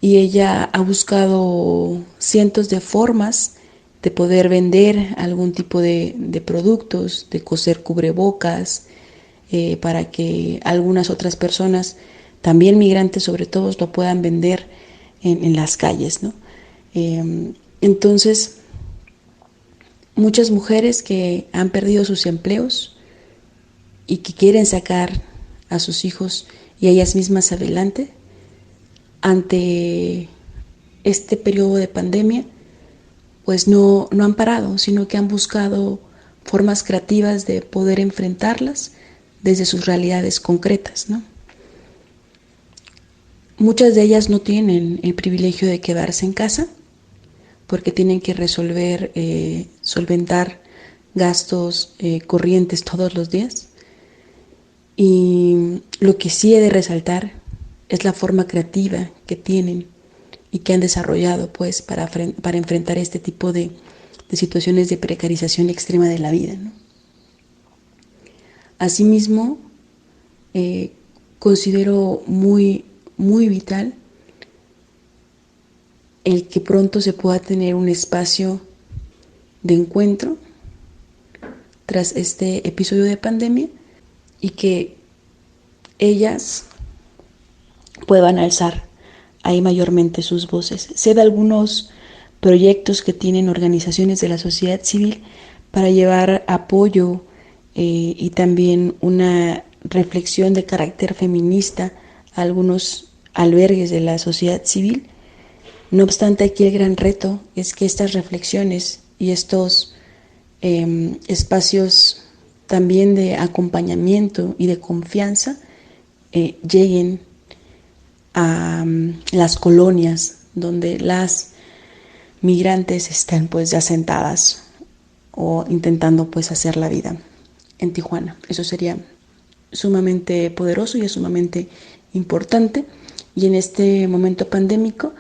y ella ha buscado cientos de formas de poder vender algún tipo de productos, de coser cubrebocas, para que algunas otras personas, también migrantes sobre todo, lo puedan vender en las calles, ¿no? Entonces, muchas mujeres que han perdido sus empleos y que quieren sacar a sus hijos y a ellas mismas adelante ante este periodo de pandemia, pues no han parado, sino que han buscado formas creativas de poder enfrentarlas desde sus realidades concretas, ¿no? Muchas de ellas no tienen el privilegio de quedarse en casa porque tienen que solventar gastos corrientes todos los días. Y lo que sí he de resaltar es la forma creativa que tienen y que han desarrollado, pues, para enfrentar este tipo de situaciones de precarización extrema de la vida, ¿no? Asimismo, considero muy vital el que pronto se pueda tener un espacio de encuentro tras este episodio de pandemia y que ellas puedan alzar ahí mayormente sus voces. Sé de algunos proyectos que tienen organizaciones de la sociedad civil para llevar apoyo y también una reflexión de carácter feminista a algunos albergues de la sociedad civil. No obstante, aquí el gran reto es que estas reflexiones y estos espacios también de acompañamiento y de confianza lleguen a las colonias donde las migrantes están pues ya sentadas o intentando pues hacer la vida en Tijuana. Eso sería sumamente poderoso y es sumamente importante. Y en este momento pandémico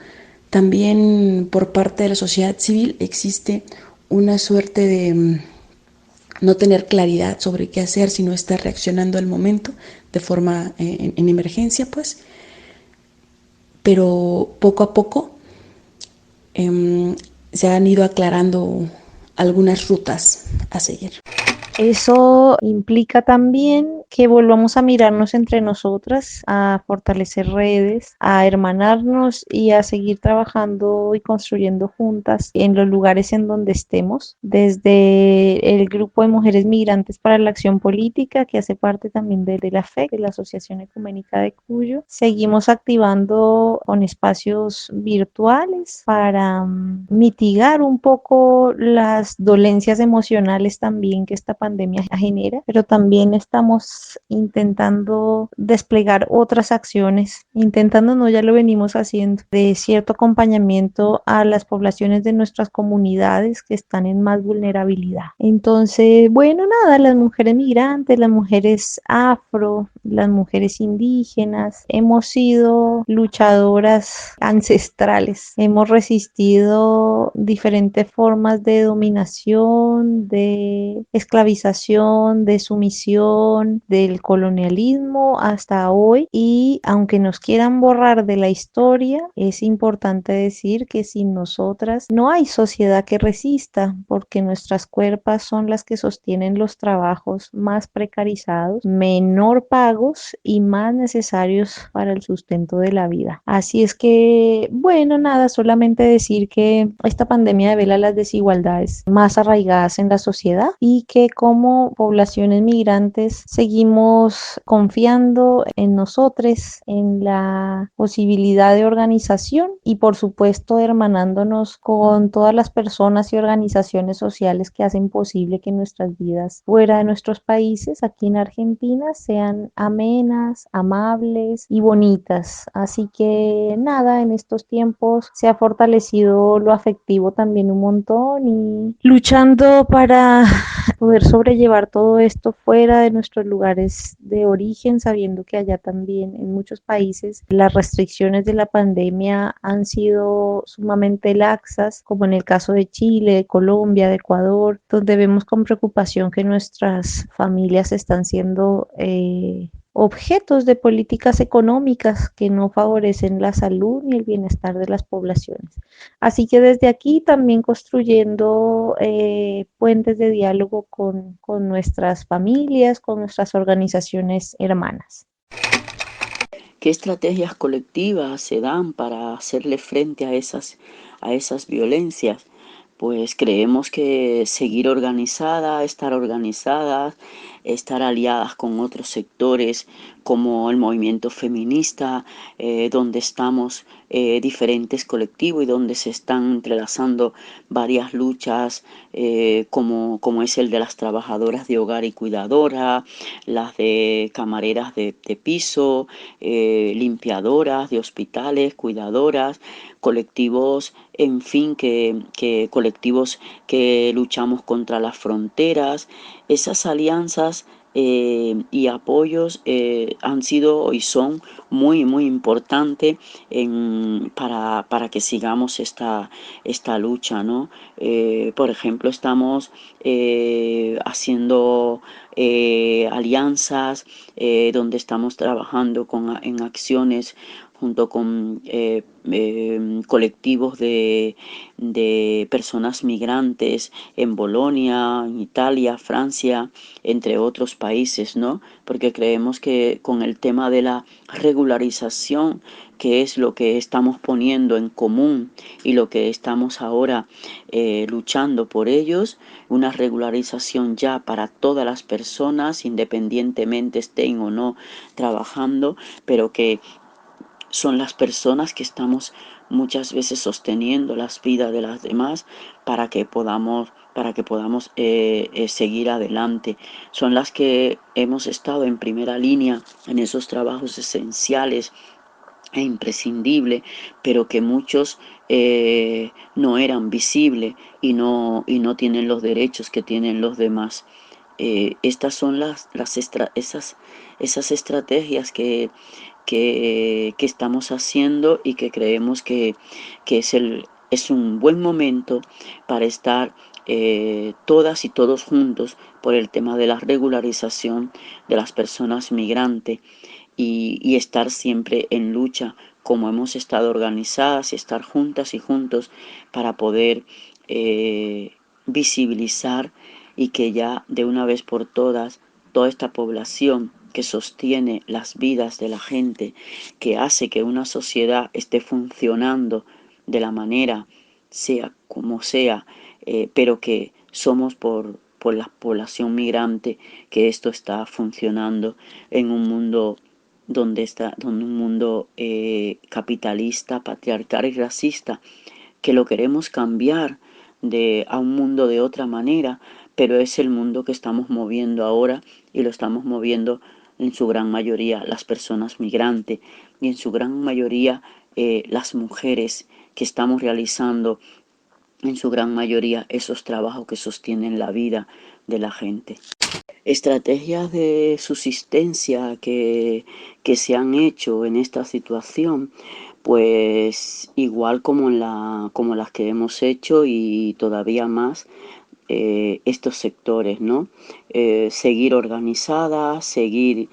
también por parte de la sociedad civil existe una suerte de no tener claridad sobre qué hacer, sino estar reaccionando al momento de forma en emergencia, pues. Pero poco a poco se han ido aclarando algunas rutas a seguir. Eso implica también que volvamos a mirarnos entre nosotras, a fortalecer redes, a hermanarnos y a seguir trabajando y construyendo juntas en los lugares en donde estemos. Desde el grupo de Mujeres Migrantes para la Acción Política, que hace parte también de la FEC, de la Asociación Ecuménica de Cuyo, seguimos activando con espacios virtuales para mitigar un poco las dolencias emocionales también que esta pandemia genera, pero también estamos intentando desplegar otras acciones, no, ya lo venimos haciendo, de cierto acompañamiento a las poblaciones de nuestras comunidades que están en más vulnerabilidad. Entonces, bueno, nada, las mujeres migrantes, las mujeres afro, las mujeres indígenas, hemos sido luchadoras ancestrales, hemos resistido diferentes formas de dominación, de esclavización, de sumisión, del colonialismo hasta hoy, y aunque nos quieran borrar de la historia, es importante decir que sin nosotras no hay sociedad que resista, porque nuestras cuerpas son las que sostienen los trabajos más precarizados, menor pagos y más necesarios para el sustento de la vida. Así es que, bueno, nada, solamente decir que esta pandemia devela las desigualdades más arraigadas en la sociedad y que como poblaciones migrantes seguimos confiando en nosotros, en la posibilidad de organización y por supuesto hermanándonos con todas las personas y organizaciones sociales que hacen posible que nuestras vidas fuera de nuestros países, aquí en Argentina, sean amenas, amables y bonitas. Así que nada, en estos tiempos se ha fortalecido lo afectivo también un montón y luchando para poder sobrellevar todo esto fuera de nuestros lugares de origen, sabiendo que allá también en muchos países las restricciones de la pandemia han sido sumamente laxas, como en el caso de Chile, de Colombia, de Ecuador, donde vemos con preocupación que nuestras familias están siendo objetos de políticas económicas que no favorecen la salud ni el bienestar de las poblaciones. Así que desde aquí también construyendo puentes de diálogo con nuestras familias, con nuestras organizaciones hermanas. ¿Qué estrategias colectivas se dan para hacerle frente a esas violencias? Pues creemos que seguir estar organizadas, estar aliadas con otros sectores como el movimiento feminista, donde estamos diferentes colectivos y donde se están entrelazando varias luchas, como es el de las trabajadoras de hogar y cuidadoras, las de camareras de piso, limpiadoras de hospitales, cuidadoras, colectivos, en fin, que colectivos que luchamos contra las fronteras. Esas alianzas y apoyos han sido y son muy, muy importantes para que sigamos esta lucha, ¿no? Por ejemplo, estamos haciendo alianzas donde estamos trabajando en acciones junto con colectivos de personas migrantes en Bolonia, en Italia, Francia, entre otros países, ¿no? Porque creemos que con el tema de la regularización, que es lo que estamos poniendo en común y lo que estamos ahora luchando por ellos, una regularización ya para todas las personas, independientemente estén o no trabajando, pero que son las personas que estamos muchas veces sosteniendo las vidas de las demás para que podamos seguir adelante. Son las que hemos estado en primera línea en esos trabajos esenciales e imprescindibles, pero que muchos no eran visibles y no tienen los derechos que tienen los demás. Estas son esas estrategias que estamos haciendo y que creemos que es un buen momento para estar todas y todos juntos por el tema de la regularización de las personas migrantes y estar siempre en lucha como hemos estado organizadas y estar juntas y juntos para poder visibilizar y que ya de una vez por todas toda esta población que sostiene las vidas de la gente, que hace que una sociedad esté funcionando de la manera, sea como sea, pero que somos por la población migrante, que esto está funcionando en un mundo donde un mundo capitalista, patriarcal y racista, que lo queremos cambiar a un mundo de otra manera, pero es el mundo que estamos moviendo ahora y lo estamos moviendo en su gran mayoría las personas migrantes y en su gran mayoría las mujeres que estamos realizando en su gran mayoría esos trabajos que sostienen la vida de la gente. Estrategias de subsistencia que se han hecho en esta situación, pues igual como las que hemos hecho y todavía más, estos sectores, ¿no? Seguir organizadas, seguir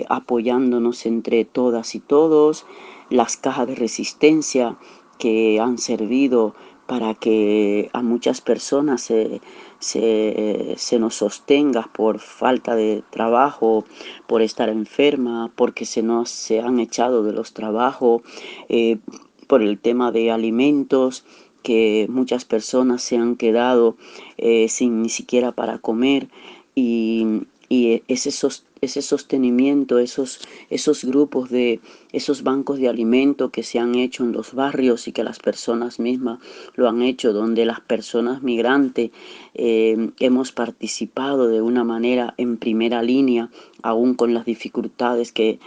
apoyándonos entre todas y todos, las cajas de resistencia que han servido para que a muchas personas se nos sostenga por falta de trabajo, por estar enferma, porque se han echado de los trabajos, por el tema de alimentos, que muchas personas se han quedado sin ni siquiera para comer y ese sostenimiento, esos grupos esos bancos de alimento que se han hecho en los barrios y que las personas mismas lo han hecho, donde las personas migrantes hemos participado de una manera en primera línea, aún con las dificultades que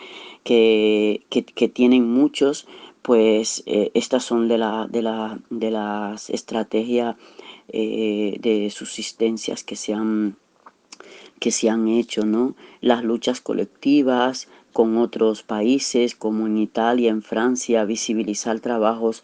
tienen muchos, pues estas son de las estrategias de subsistencias que se han hecho, ¿no? Las luchas colectivas con otros países, como en Italia, en Francia, visibilizar trabajos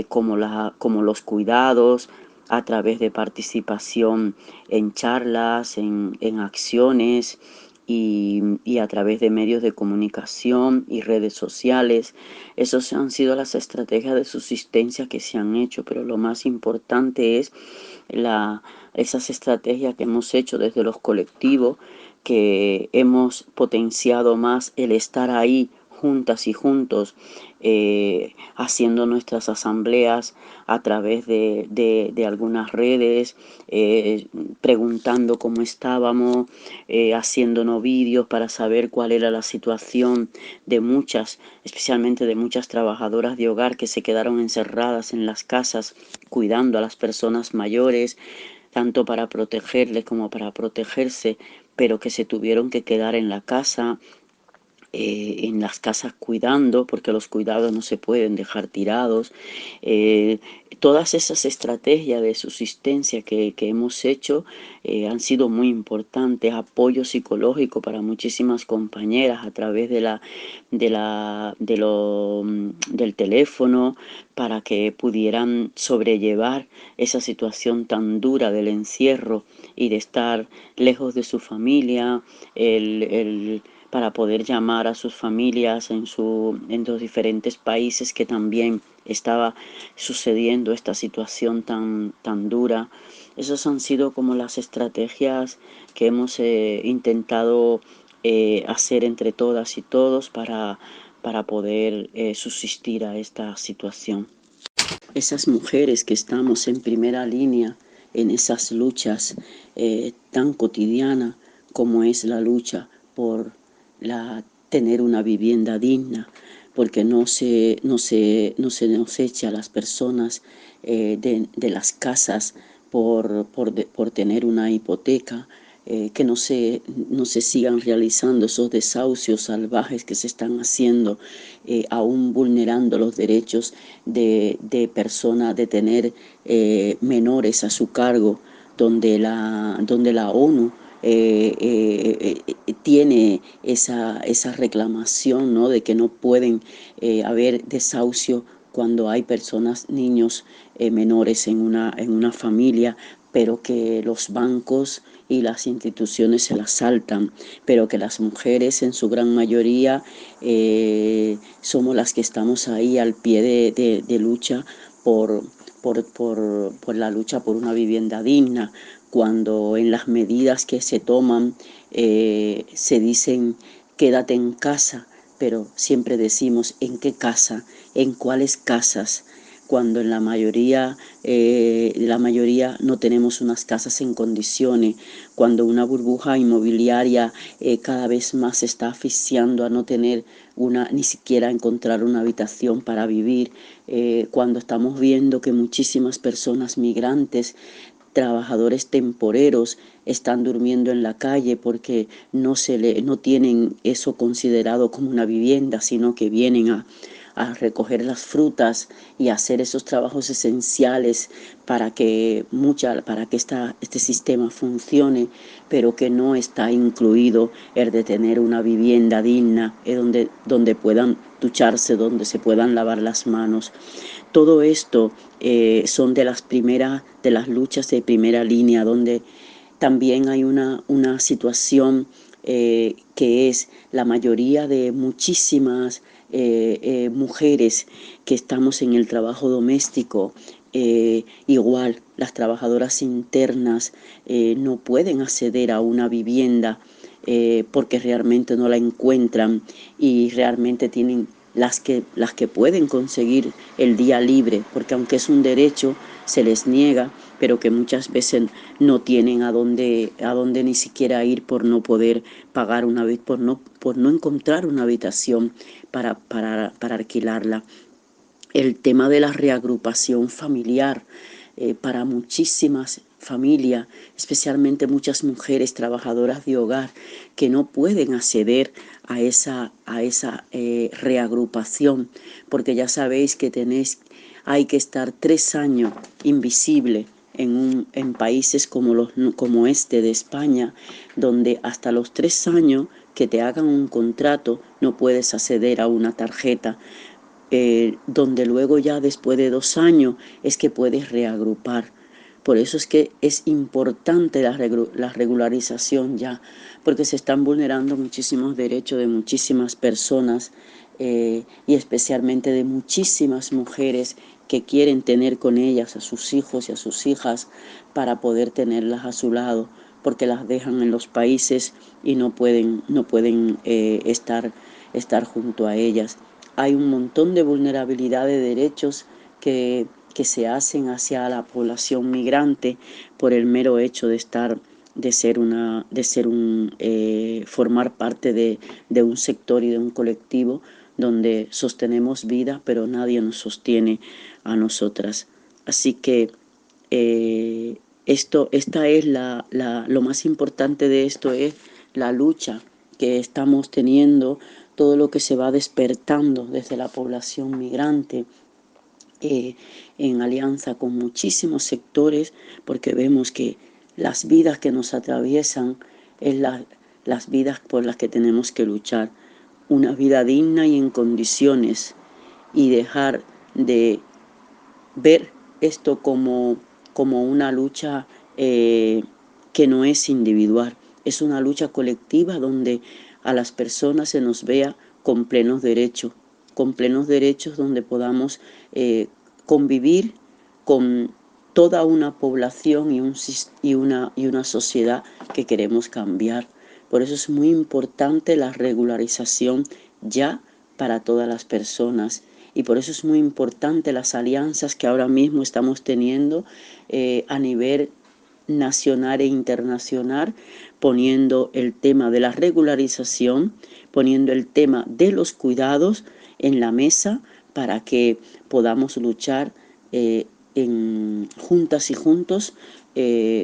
como los cuidados, a través de participación en charlas, en acciones y a través de medios de comunicación y redes sociales. Esas han sido las estrategias de subsistencia que se han hecho, pero lo más importante es esas estrategias que hemos hecho desde los colectivos, que hemos potenciado más el estar ahí juntas y juntos, haciendo nuestras asambleas a través de algunas redes, preguntando cómo estábamos, haciéndonos vídeos para saber cuál era la situación de muchas, especialmente de muchas trabajadoras de hogar que se quedaron encerradas en las casas cuidando a las personas mayores, tanto para protegerles como para protegerse, pero que se tuvieron que quedar en la casa, en las casas cuidando, porque los cuidados no se pueden dejar tirados. Todas esas estrategias de subsistencia que hemos hecho han sido muy importantes, apoyo psicológico para muchísimas compañeras a través del teléfono, para que pudieran sobrellevar esa situación tan dura del encierro y de estar lejos de su familia, para poder llamar a sus familias en los diferentes países que también estaba sucediendo esta situación tan dura. Esas han sido como las estrategias que hemos intentado hacer entre todas y todos para poder subsistir a esta situación. Esas mujeres que estamos en primera línea en esas luchas tan cotidianas como es la lucha por tener una vivienda digna, porque no se nos echa a las personas de las casas por tener una hipoteca, que no se sigan realizando esos desahucios salvajes que se están haciendo, aún vulnerando los derechos de personas, de tener menores a su cargo, donde la ONU tiene esa reclamación, ¿no?, de que no pueden haber desahucio cuando hay personas, niños menores en una familia, pero que los bancos y las instituciones se las saltan, pero que las mujeres en su gran mayoría somos las que estamos ahí al pie de lucha por la lucha por una vivienda digna, cuando en las medidas que se toman se dicen quédate en casa, pero siempre decimos ¿en qué casa? ¿En cuáles casas? Cuando en la mayoría no tenemos unas casas en condiciones, cuando una burbuja inmobiliaria cada vez más se está asfixiando a no tener ni siquiera encontrar una habitación para vivir, cuando estamos viendo que muchísimas personas migrantes, trabajadores temporeros, están durmiendo en la calle porque no tienen eso considerado como una vivienda, sino que vienen a recoger las frutas y hacer esos trabajos esenciales para que este sistema funcione, pero que no está incluido el de tener una vivienda digna, donde puedan ducharse, donde se puedan lavar las manos. Todo esto son de las luchas de primera línea, donde también hay una situación que es la mayoría de muchísimas mujeres que estamos en el trabajo doméstico. Igual las trabajadoras internas no pueden acceder a una vivienda porque realmente no la encuentran, y realmente tienen las que pueden conseguir el día libre, porque aunque es un derecho, se les niega, pero que muchas veces no tienen a dónde ni siquiera ir por no poder pagar por no encontrar una habitación para alquilarla. El tema de la reagrupación familiar, para muchísimas familias, especialmente muchas mujeres trabajadoras de hogar que no pueden acceder a esa reagrupación, porque ya sabéis que hay que estar 3 años invisible en países como este de España, donde hasta los 3 años que te hagan un contrato no puedes acceder a una tarjeta, donde luego ya después de 2 años es que puedes reagrupar. Por eso es que es importante la regularización ya, porque se están vulnerando muchísimos derechos de muchísimas personas y especialmente de muchísimas mujeres que quieren tener con ellas a sus hijos y a sus hijas para poder tenerlas a su lado, porque las dejan en los países y no pueden estar junto a ellas. Hay un montón de vulnerabilidad de derechos que se hacen hacia la población migrante por el mero hecho de formar parte de un sector y de un colectivo donde sostenemos vida, pero nadie nos sostiene a nosotras. Así que lo más importante de esto es la lucha que estamos teniendo, todo lo que se va despertando desde la población migrante, en alianza con muchísimos sectores, porque vemos que las vidas que nos atraviesan es las vidas por las que tenemos que luchar. Una vida digna y en condiciones, y dejar de ver esto como una lucha que no es individual, es una lucha colectiva donde a las personas se nos vea con plenos derechos donde podamos convivir con toda una población y una sociedad que queremos cambiar. Por eso es muy importante la regularización ya para todas las personas, y por eso es muy importante las alianzas que ahora mismo estamos teniendo a nivel nacional e internacional, poniendo el tema de la regularización, poniendo el tema de los cuidados en la mesa para que podamos luchar juntas y juntos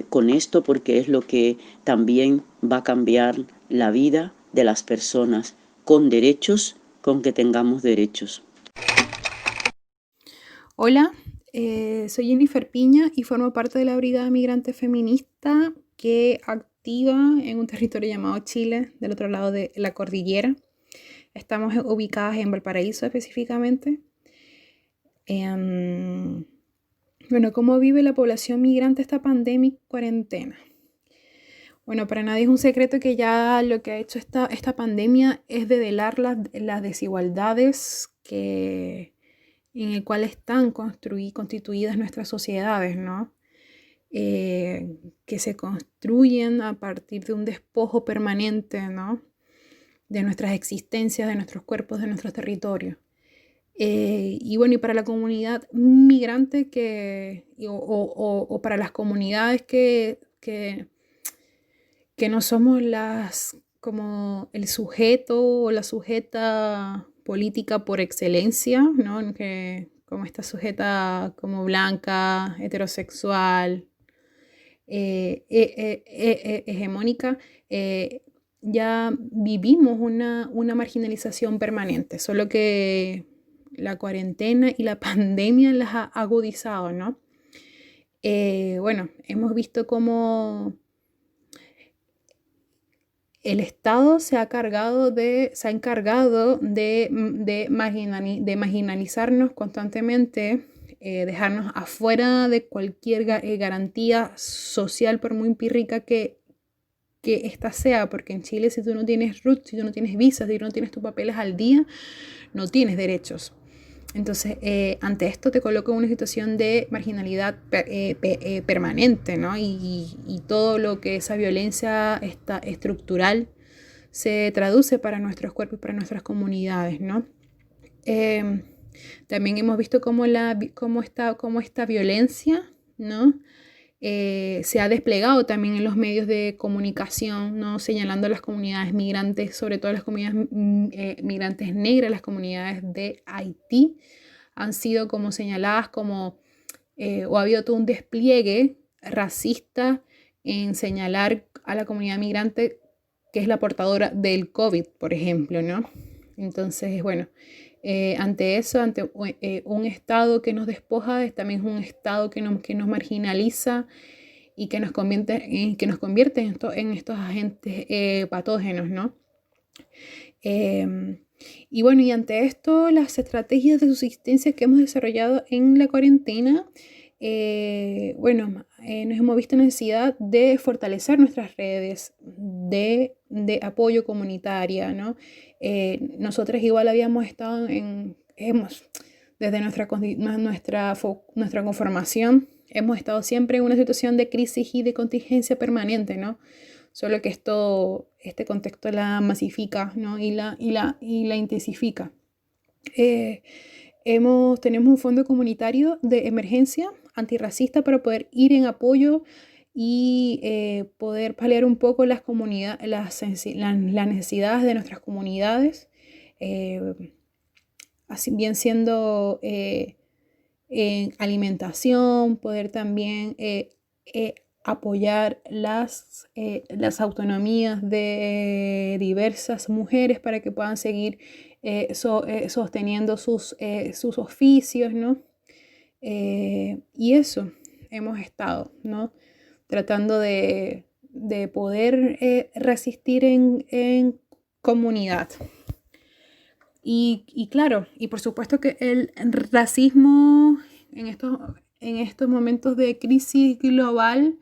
con esto, porque es lo que también va a cambiar la vida de las personas, con derechos, con que tengamos derechos. Hola, soy Jennifer Piña y formo parte de la Brigada Migrante Feminista que activa en un territorio llamado Chile, del otro lado de la cordillera. Estamos ubicadas en Valparaíso específicamente. Bueno, ¿cómo vive la población migrante esta pandemia y cuarentena? Bueno, para nadie es un secreto que ya lo que ha hecho esta pandemia es develar las desigualdades en el cual están constituidas nuestras sociedades, ¿no? Que se construyen a partir de un despojo permanente, ¿no? De nuestras existencias, de nuestros cuerpos, de nuestros territorios. Y bueno, y para la comunidad migrante o para las comunidades que no somos como el sujeto o la sujeta política por excelencia, ¿no? Como esta sujeta como blanca, heterosexual, hegemónica, ya vivimos una marginalización permanente, solo que la cuarentena y la pandemia las ha agudizado, ¿no? Bueno, hemos visto cómo el Estado se ha encargado de marginalizarnos constantemente, dejarnos afuera de cualquier garantía social, por muy empírica que ésta sea, porque en Chile si tú no tienes RUT, si tú no tienes visas, si tú no tienes tus papeles al día, no tienes derechos. Entonces, ante esto te coloco en una situación de marginalidad permanente, ¿no? Y todo lo que esa violencia estructural se traduce para nuestros cuerpos y para nuestras comunidades, ¿no? También hemos visto cómo esta violencia, ¿no? Se ha desplegado también en los medios de comunicación, ¿no? Señalando a las comunidades migrantes, sobre todo las comunidades migrantes negras, las comunidades de Haití, han sido como señaladas como o ha habido todo un despliegue racista en señalar a la comunidad migrante que es la portadora del COVID, por ejemplo, ¿no? Entonces, bueno, ante eso, ante un Estado que nos despoja, también es un Estado que nos marginaliza y que nos convierte en estos agentes patógenos, ¿no? Y bueno, y ante esto, las estrategias de subsistencia que hemos desarrollado en la cuarentena, nos hemos visto necesidad de fortalecer nuestras redes de apoyo comunitaria, ¿no? Nosotras igual habíamos estado desde nuestra conformación, hemos estado siempre en una situación de crisis y de contingencia permanente, ¿no? Solo que este contexto la masifica, ¿no? y la intensifica. Tenemos un fondo comunitario de emergencia antirracista para poder ir en apoyo y poder paliar un poco las necesidades de nuestras comunidades, así bien siendo en alimentación, poder también apoyar las autonomías de diversas mujeres para que puedan seguir sosteniendo sus oficios, ¿no? Y eso hemos estado, ¿no? Tratando de poder resistir en comunidad. Y claro, y por supuesto que el racismo en estos momentos de crisis global,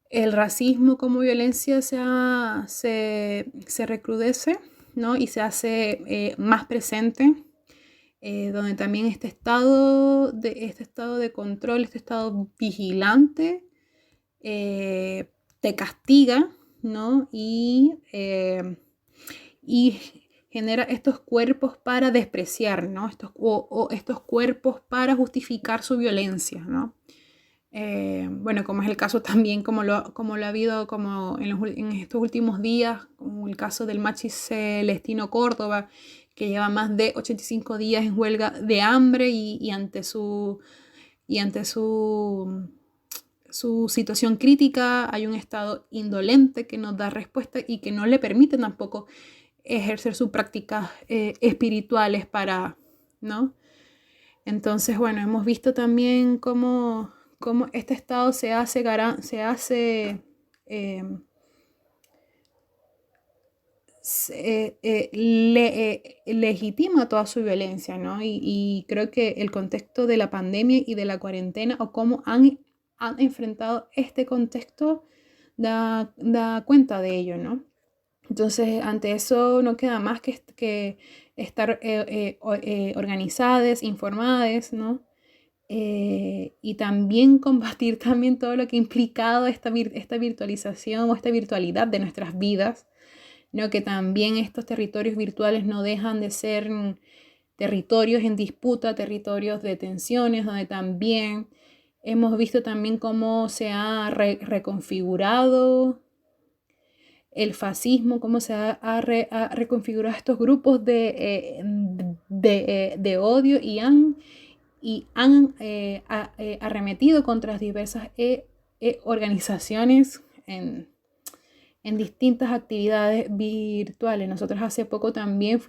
el racismo como violencia se recrudece, ¿no? Y se hace más presente, donde también este estado de control, este estado vigilante, te castiga, ¿no? Y genera estos cuerpos para despreciar, ¿no? Estos cuerpos para justificar su violencia, ¿no? Como es el caso también, como lo ha habido como en estos últimos días, como el caso del Machis Celestino Córdoba, que lleva más de 85 días en huelga de hambre y ante su situación crítica hay un estado indolente que no da respuesta y que no le permite tampoco ejercer sus prácticas espirituales ¿no? Entonces, bueno, hemos visto también cómo este estado legitima toda su violencia, ¿no? Y creo que el contexto de la pandemia y de la cuarentena, o cómo han enfrentado este contexto, da cuenta de ello, ¿no? Entonces, ante eso no queda más que estar organizadas, informadas, ¿no? Y también combatir también todo lo que ha implicado esta virtualización o esta virtualidad de nuestras vidas, ¿no? Que también estos territorios virtuales no dejan de ser territorios en disputa, territorios de tensiones, donde también hemos visto también cómo se ha reconfigurado el fascismo, cómo se ha reconfigurado estos grupos de odio y han arremetido contra diversas organizaciones en distintas actividades virtuales. Nosotros hace poco también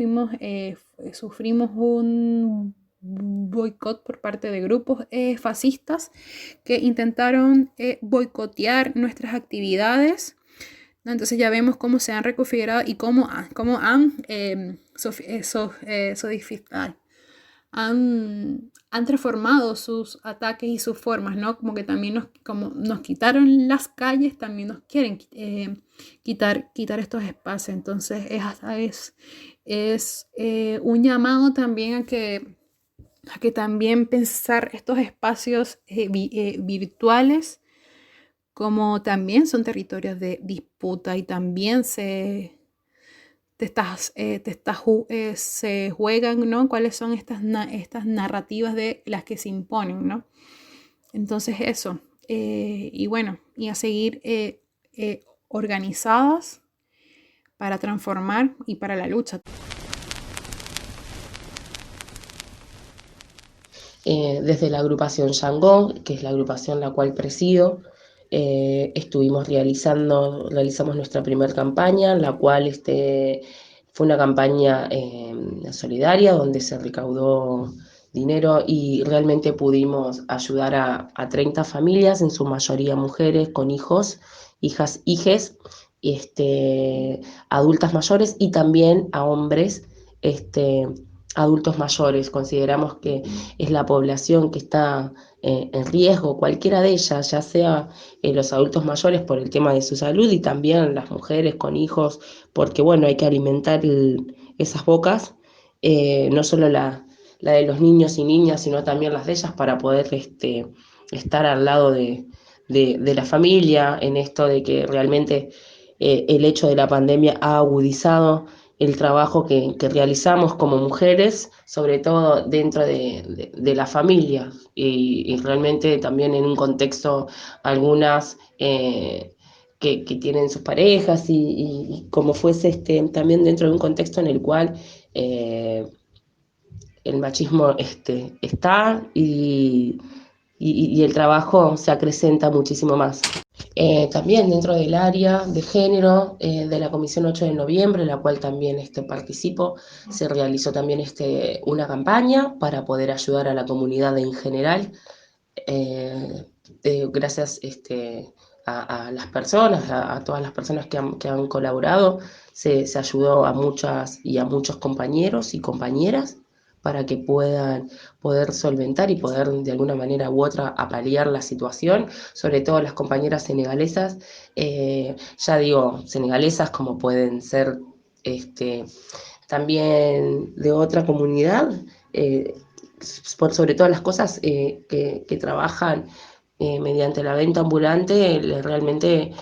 sufrimos un boicot por parte de grupos fascistas que intentaron boicotear nuestras actividades. Entonces ya vemos cómo se han reconfigurado y cómo han transformado sus ataques y sus formas, ¿no? Como que también nos quitaron las calles, también nos quieren quitar estos espacios. Entonces es un llamado también a que también pensar estos espacios virtuales como también son territorios de disputa y también se juegan, ¿no? ¿Cuáles son estas narrativas de las que se imponen, ¿no? Entonces eso, y bueno, y a seguir organizadas para transformar y para la lucha. Desde la agrupación Yangón, que es la agrupación la cual presido, realizamos nuestra primera campaña, la cual fue una campaña solidaria donde se recaudó dinero y realmente pudimos ayudar a 30 familias, en su mayoría mujeres con hijos, hijas, hijes, adultas mayores y también a hombres adultos mayores. Consideramos que es la población que está en riesgo, cualquiera de ellas, ya sea los adultos mayores por el tema de su salud y también las mujeres con hijos, porque bueno, hay que alimentar esas bocas, no solo la de los niños y niñas, sino también las de ellas para poder estar al lado de la familia en esto de que realmente el hecho de la pandemia ha agudizado el trabajo que realizamos como mujeres, sobre todo dentro de la familia y realmente también en un contexto algunas que tienen sus parejas y como fuese también dentro de un contexto en el cual el machismo está y el trabajo se acrecenta muchísimo más. También dentro del área de género de la Comisión 8 de Noviembre, la cual también participo, se realizó también una campaña para poder ayudar a la comunidad en general, gracias a las personas, a todas las personas que han colaborado, se ayudó a muchas y a muchos compañeros y compañeras para que puedan poder solventar y poder de alguna manera u otra paliar la situación, sobre todo las compañeras senegalesas, ya digo, senegalesas como pueden ser también de otra comunidad, sobre todas las cosas que trabajan mediante la venta ambulante, realmente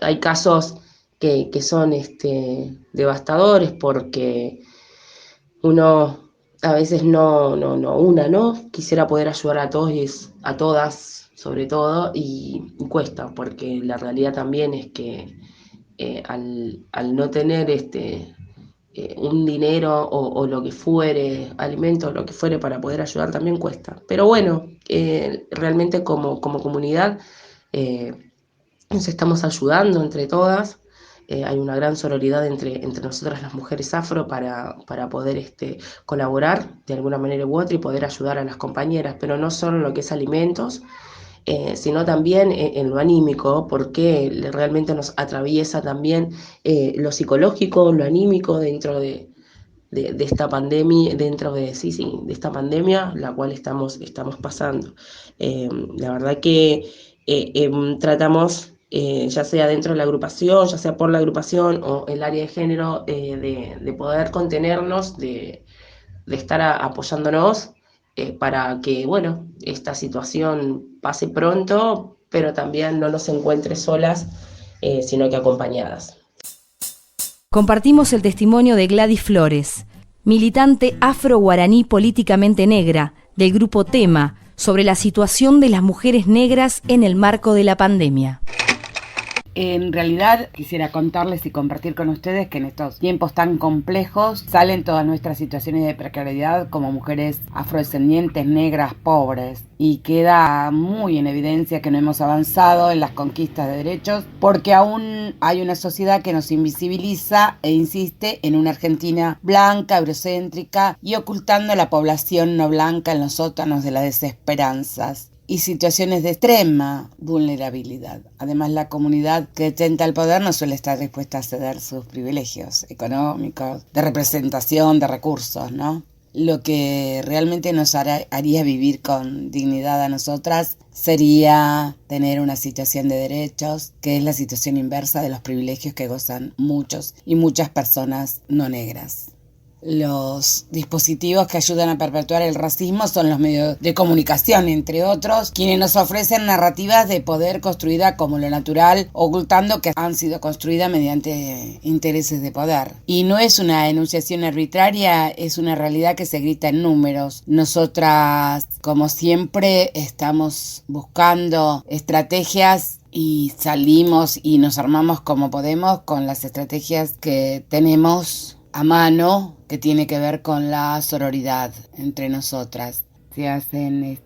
hay casos que son devastadores porque uno a veces no quisiera poder ayudar a todos a todas sobre todo y cuesta porque la realidad también es que al no tener un dinero o lo que fuere, alimentos, lo que fuere para poder ayudar también cuesta. Pero bueno, realmente como comunidad nos estamos ayudando entre todas. Hay una gran sororidad entre nosotras las mujeres afro para poder colaborar de alguna manera u otra y poder ayudar a las compañeras, pero no solo en lo que es alimentos, sino también en lo anímico, porque realmente nos atraviesa también lo psicológico, lo anímico dentro de esta pandemia, de esta pandemia, la cual estamos pasando. La verdad que tratamos, ya sea dentro de la agrupación, ya sea por la agrupación o el área de género, de poder contenernos, de estar apoyándonos para que, bueno, esta situación pase pronto, pero también no nos encuentre solas, sino que acompañadas. Compartimos el testimonio de Gladys Flores, militante afro-guaraní políticamente negra del grupo Tema, sobre la situación de las mujeres negras en el marco de la pandemia. En realidad quisiera contarles y compartir con ustedes que en estos tiempos tan complejos salen todas nuestras situaciones de precariedad como mujeres afrodescendientes, negras, pobres, y queda muy en evidencia que no hemos avanzado en las conquistas de derechos porque aún hay una sociedad que nos invisibiliza e insiste en una Argentina blanca, eurocéntrica y ocultando a la población no blanca en los sótanos de las desesperanzas y situaciones de extrema vulnerabilidad. Además, la comunidad que detenta el poder no suele estar dispuesta a ceder sus privilegios económicos, de representación, de recursos, ¿no? Lo que realmente nos haría vivir con dignidad a nosotras sería tener una situación de derechos, que es la situación inversa de los privilegios que gozan muchos y muchas personas no negras. Los dispositivos que ayudan a perpetuar el racismo son los medios de comunicación, entre otros, quienes nos ofrecen narrativas de poder construidas como lo natural, ocultando que han sido construidas mediante intereses de poder. Y no es una enunciación arbitraria, es una realidad que se grita en números. Nosotras, como siempre, estamos buscando estrategias y salimos y nos armamos como podemos con las estrategias que tenemos a mano que tiene que ver con la sororidad entre nosotras. Se hacen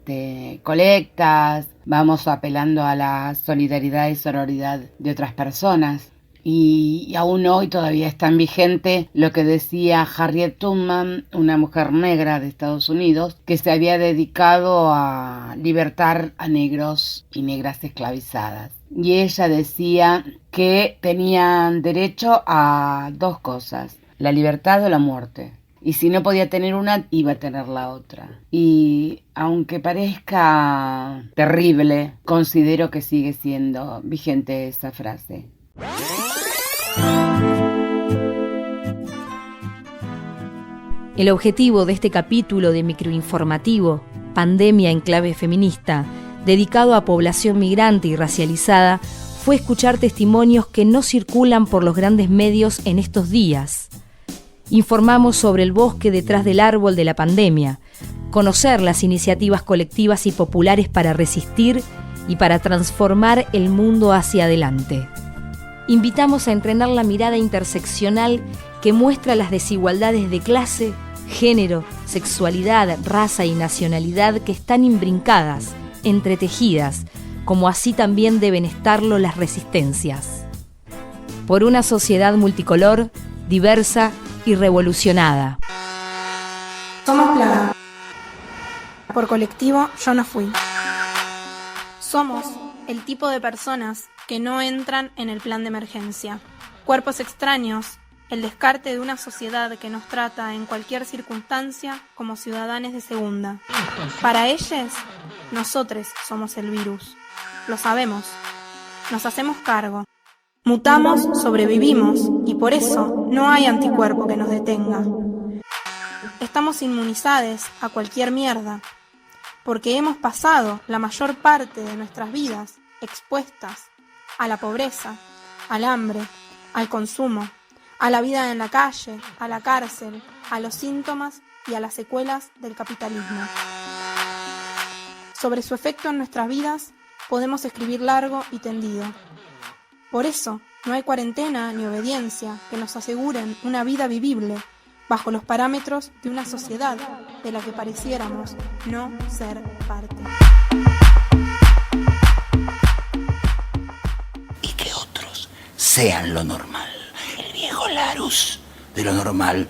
colectas, vamos apelando a la solidaridad y sororidad de otras personas. Y aún hoy todavía es tan vigente lo que decía Harriet Tubman, una mujer negra de Estados Unidos, que se había dedicado a libertar a negros y negras esclavizadas. Y ella decía que tenían derecho a 2 cosas, la libertad o la muerte. Y si no podía tener una, iba a tener la otra. Y aunque parezca terrible, considero que sigue siendo vigente esa frase. El objetivo de este capítulo de microinformativo, Pandemia en clave feminista, dedicado a población migrante y racializada, fue escuchar testimonios que no circulan por los grandes medios en estos días. Informamos sobre el bosque detrás del árbol de la pandemia, conocer las iniciativas colectivas y populares para resistir y para transformar el mundo hacia adelante. Invitamos a entrenar la mirada interseccional que muestra las desigualdades de clase, género, sexualidad, raza y nacionalidad que están imbrincadas, entretejidas, como así también deben estarlo las resistencias. Por una sociedad multicolor, diversa y revolucionada. Somos Plaga. Por colectivo, yo no fui. Somos el tipo de personas que no entran en el plan de emergencia. Cuerpos extraños, el descarte de una sociedad que nos trata en cualquier circunstancia como ciudadanos de segunda. Para ellos, nosotros somos el virus. Lo sabemos. Nos hacemos cargo. Mutamos, sobrevivimos y por eso no hay anticuerpo que nos detenga. Estamos inmunizados a cualquier mierda, porque hemos pasado la mayor parte de nuestras vidas expuestas a la pobreza, al hambre, al consumo, a la vida en la calle, a la cárcel, a los síntomas y a las secuelas del capitalismo. Sobre su efecto en nuestras vidas podemos escribir largo y tendido. Por eso, no hay cuarentena ni obediencia que nos aseguren una vida vivible bajo los parámetros de una sociedad de la que pareciéramos no ser parte. Y que otros sean lo normal. El viejo Larus de lo normal